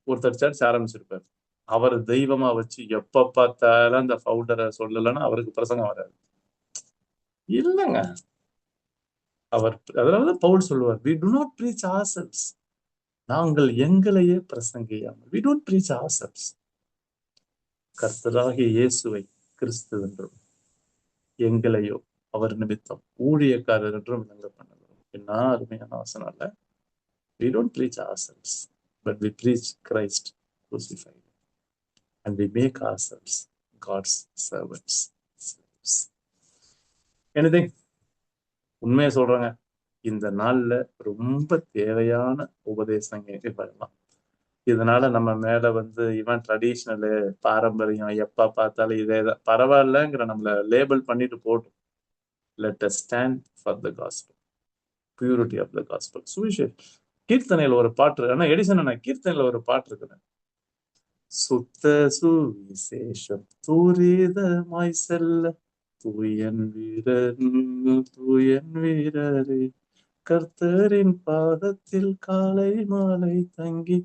ஒருத்தர் சர்ச் ஆரம்பிச்சிருப்பாரு, அவர் தெய்வமா வச்சு எப்ப பார்த்தாலும் அந்த ஃபவுண்டரை சொல்லலைன்னா அவருக்கு பிரசங்கம் வராது. இல்லைங்க, அவர் அதனாலதான் பவுல் சொல்லுவார், we do not preach ourselves. நாங்கள் எங்களையே பிரசங்கியாமல், we don't preach ourselves. கர்த்தராகிய இயேசுவை கிறிஸ்து என்றும் எங்களையோ அவர் நிமித்தம் ஊழியக்காரர் என்றும் விளங்க பண்ணுகிறோம். என்ன அருமையான வசனம் இல்ல? we don't preach ourselves, but we preach Christ crucified, and we make ourselves God's servants. Anything? உண்மையை சொல்றாங்க, இந்த நாள்ல ரொம்ப தேவையான உபதேசங்க வரலாம். இதனால நம்ம மேல இவன் ட்ரெடிஷ்னலு பாரம்பரியம் எப்ப பார்த்தாலும் இதேதான் பரவாயில்லங்கிற நம்மள லேபிள் பண்ணிட்டு போட்டோம். Let us stand for the gospel, purity of the gospel. சுவிசேஷம் கீர்த்தனையில ஒரு பாட்டு, ஆனா எடிசன் கீர்த்தனையில ஒரு பாட்டு இருக்குன்னு, சுத்த சுவிசேஷம் துரிதமாய் செல்ல தூயன் வீரரே கர்த்தரின் பாதத்தில் காலை மாலை தங்கி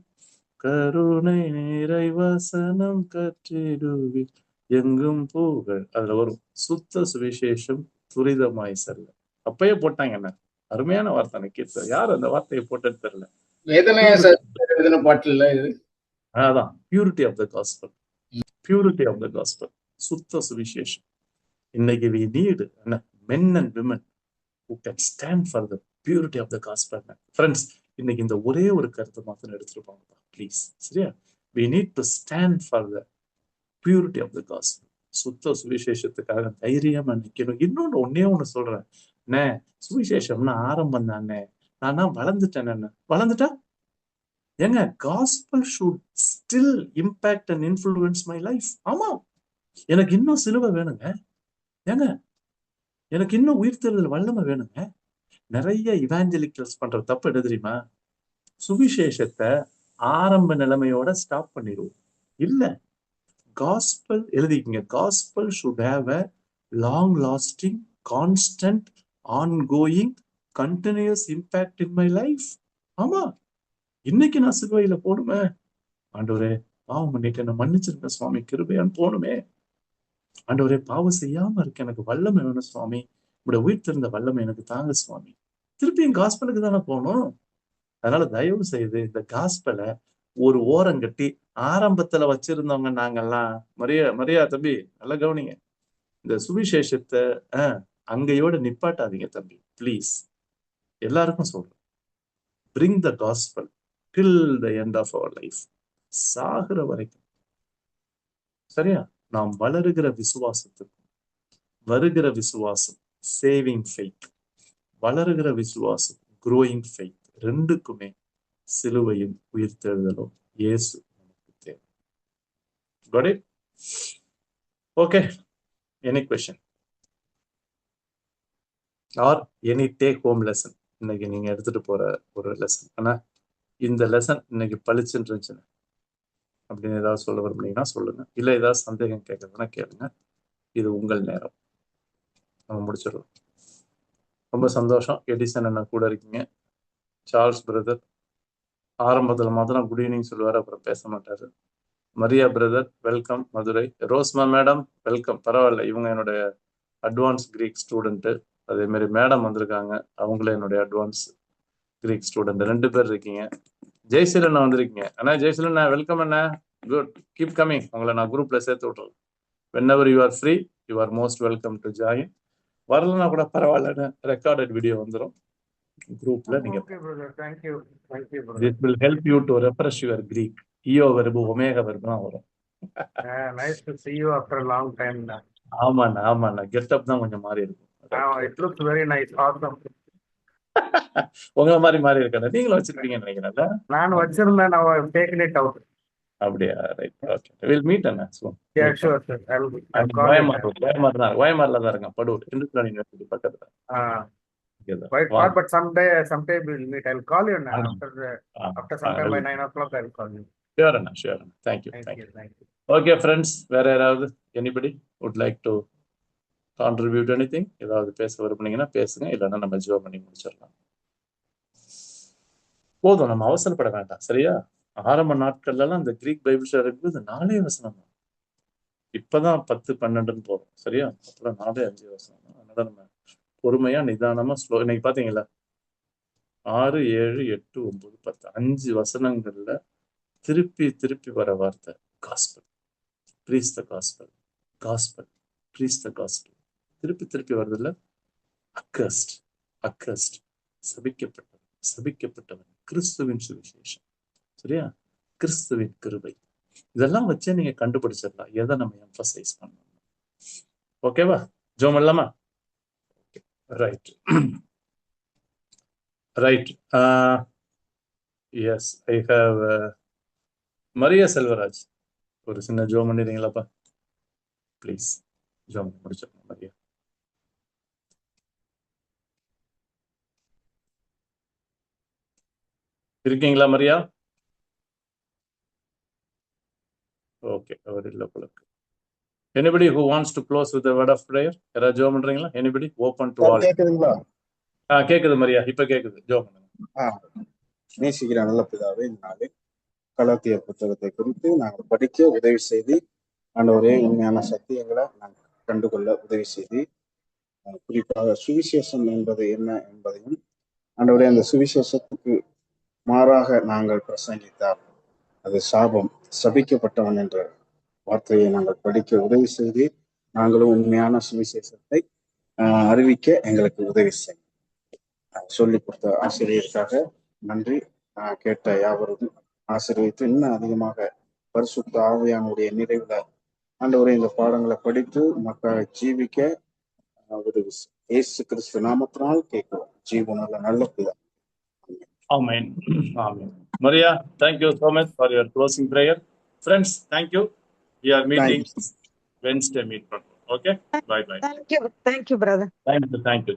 கருணை நீரை வசனம் கற்றிடுவி எங்கும் புகழ். அதுல வரும் சுத்த சுவிசேஷம் துரிதமாய் செல்ல. அப்பயே போட்டாங்க. என்ன அருமையான வார்த்தை கீர்த்தனை. யார் அந்த வார்த்தையை போட்டது தெரியல. அதான் purity of the gospel. Purity of the gospel, சுத்த சுவிசேஷம். இன்னைக்கு we need men and women who can stand for the purity of the gospel. Friends, இன்னைக்கு இந்த ஒரே ஒரு கருத்தை மாத்திரம் எடுத்துருப்பாங்க ப்ளீஸ், சரியா? we need to stand for the purity of the gospel. சுத்த சுவிசேஷத்துக்காக தைரியமா நிக்கணும். இன்னொன்னு ஒண்ணு சொல்றேன், சுவிசேஷம்னா ஆரம்பம் தானே, நானா வளர்ந்துட்டேன். வளர்ந்துட்டா ஏங்க, gospel should still impact and influence my life. ஆமா, எனக்கு இன்னும் சிலுவை வேணுங்க. ஏங்க, எனக்கு இன்னும் உயிர்த்தெழுதல் வல்லமை வேணுங்க. நிறைய இவாஞ்சலிக்கல்ஸ் பண்ற தப்பு எது தெரியுமா? சுவிசேஷத்தை ஆரம்ப நிலைமையோட ஸ்டாப் பண்ணிடுவோம். இல்ல, காஸ்பல் எழுதிக்கங்க. Gospel should have a long lasting, constant, ongoing, continuous impact in my life. ஆமா, இன்னைக்கு நான் சிலுவையில போடுமே, ஆண்டவரே பாவம் பண்ணிட்டு என்ன மன்னிச்சிருங்க சுவாமி, கிருபையான்னு போகணுமே. ஆண்டவரே பாவம் செய்யாம இருக்க எனக்கு வல்லமை வேணும் சுவாமி, இப்படி உயிர்த்திருந்த வல்லமை எனக்கு தாங்க சுவாமி. திருப்பியும் காஸ்பலுக்கு தானே போகணும். அதனால தயவு செய்து இந்த காஸ்பலை ஒரு ஓரங்கட்டி ஆரம்பத்துல வச்சிருந்தவங்க நாங்கெல்லாம், மரியா தம்பி நல்லா கவனிங்க, இந்த சுவிசேஷத்தை அங்கையோட நிப்பாட்டாதீங்க தம்பி ப்ளீஸ். எல்லாருக்கும் சொல்றேன், bring the gospel till the end of our life. சாகுற வரைக்கும், சரியா? நாம் வளருகிற விசுவாசத்துக்கும் வருகிற விசுவாசம் சேவிங் ஃபெய்த், வளருகிற விசுவாசம் growing faith, ரெண்டுக்குமே சிலுவையும் உயிர்த்தெழுதலும் இயேசு நமக்கு தேவை. Got it? Okay, any question? Or any take home lesson, இன்னைக்கு நீங்க எடுத்துட்டு போற ஒரு லெசன். ஆனா இந்த லெசன் இன்னைக்கு பளிச்சுன்னு இருந்துச்சுன்னு அப்படின்னு ஏதாவது சொல்ல விரும்புனீங்கன்னா சொல்லுங்க. இல்லை ஏதாவது சந்தேகம் கேட்கறதுன்னா கேளுங்க. இது உங்கள் நேரம். நம்ம முடிச்சிடலாம். ரொம்ப சந்தோஷம். எடிசன் அண்ணா கூட இருக்கீங்க. சார்ல்ஸ் பிரதர் ஆரம்பத்தில் மாத்திரம் குட் ஈவினிங் சொல்லுவார், அப்புறம் பேச மாட்டாரு. Maria brother welcome Madurai. Rosmah madam welcome. பரவாயில்ல, இவங்க என்னுடைய அட்வான்ஸ் கிரீக் ஸ்டூடெண்ட்டு. அதே மாதிரி மேடம் வந்திருக்காங்க, அவங்களே என்னுடைய அட்வான்ஸ் கிரீக் ஸ்டூடெண்ட். 2 பேர் இருக்கீங்க. ஜெய்சீல் அண்ணா வந்திருக்கீங்க. அண்ணா ஜெய்சீல் அண்ணா வெல்கம் அண்ணா. Good, keep coming. உங்களை நான் குரூப்ல சேர்த்து விட்றேன். whenever you are free, you are most welcome to join. வரலன்னா கூட பரவாயில்ல, ரெக்கார்டட் வீடியோ வந்துடும் குரூப்ல. நீங்க this will help you to refresh your Greek. ஈயோ வெர்பு ஒமேகா வெர்புலாம் வரும். Nice to see you after a long time now. ஆமாண்ணா ஆமாண்ணா, கெட்டப் தான் கொஞ்சம் மாறி இருக்கும். It looks very nice, awesome. உங்களை மாதிரி மாறி இருக்கானே, நீங்களும் வச்சிருப்பீங்கன்னு நினைக்கிறேன். நான் வச்சிருந்தேன், now I've taken it out. அப்படியா? Right, okay, we'll meet Anna soon. Yeah, sure, sir. I'll call you. வயமார்ல தான் இருக்கேன், படூர் இந்துஸ்தான் யூனிவர்சிட்டி பக்கத்துல. Quite far, but someday we'll meet. I'll call you now. After some time, by 9 o'clock, I'll call you. Sure Anna, sure Anna. Thank you. Okay friends, வேற யாராவது anybody would like to contribute anything? ஏதாவது பேச விரும்புனீங்கன்னா பேசுங்க, இல்லைன்னா நம்ம ஜோம் பண்ணி முடிச்சிடலாம். போதும், நம்ம அவசரப்பட வேண்டாம், சரியா? ஆரம்ப நாட்கள்லாம் இந்த கிரீக் பைபிள் ஷேர் இருக்குது 4 வசனம் தான். இப்பதான் 10, 12 போறோம், சரியா? அப்புறம் 4, 5 வசனம் தான். அதனால நம்ம பொறுமையா நிதானமா ஸ்லோ. இன்னைக்கு பாத்தீங்களா 6, 7, 8, 9, 10 5 வசனங்கள்ல திருப்பி திருப்பி வர வார்த்தை gospel, preach the gospel, gospel, preach the gospel. திருப்பி திருப்பி வருது இல்ல? அக்கஸ்ட், அக்கஸ்ட், சபிக்கப்பட்டவன், சபிக்கப்பட்டவன், கிறிஸ்துவின் சுவிசேஷம், சரியா? கிறிஸ்துவின் கிருபை. இதெல்லாம் வச்சே நீங்க கண்டுபிடிச்சிடலாம் எதை நம்ம எம்பசைஸ் பண்ணணும். ஓகேவா? ஜோம் இல்லாமா? Right right. Yes, I have Maria Selvaraj. ஒரு சின்ன ஜோம் பண்ணிடுறீங்களாப்பா ப்ளீஸ்? ஜோம் முடிச்சிடணும். மரியா இருக்கீங்களா? மரியா ஓகே, அவர் இல்லை போலக்கு. Anybody who wants to close with a word of prayer? யாராவது ஜோம் பண்றீங்களா? Anybody? Open to all. கேக்குதுங்களா? கேக்குது மரியா, இப்ப கேக்குது. ஜோம் பண்ணுங்க. நேசிக்கிற நல்ல பிதாவே, இந்த நாளே கலாத்தியர் புத்தகத்தை குறித்து நாங்கள் படிக்க உதவி செய்து, ஆண்டவரே உண்மையான சத்தியங்களை நாங்கள் கண்டுகொள்ள உதவி செய்து, குறிப்பாக சுவிசேஷம் என்பது என்ன என்பதையும், ஆண்டவரே அந்த சுவிசேஷத்துக்கு மாறாக நாங்கள் பிரசங்கித்தார் அது சாபம், சபிக்கப்பட்டவன் என்ற வார்த்தையை நாங்கள் படிக்க உதவி செய்து, நாங்களும் உண்மையான சுவிசேஷத்தை அறிவிக்க எங்களுக்கு உதவி செய்யும். சொல்லி கொடுத்த ஆசிரியருக்காக நன்றி. கேட்ட யாவரும் ஆசிரியத்து இன்னும் அதிகமாக பரிசுத்த ஆவியானுடைய நிறைவுல ஆண்டவரே இந்த பாடங்களை படித்து மக்களை ஜீவிக்க உதவி செய்யும். இயேசு கிறிஸ்து நாமத்தினால் கேட்கிறோம் ஜீவனுள்ள நல்ல பிதா. Amen. Amen. Maria, thank you so much for your closing prayer. Friends, thank you. We are meeting Wednesday meet. Okay? Bye bye. Thank you brother. Thank you.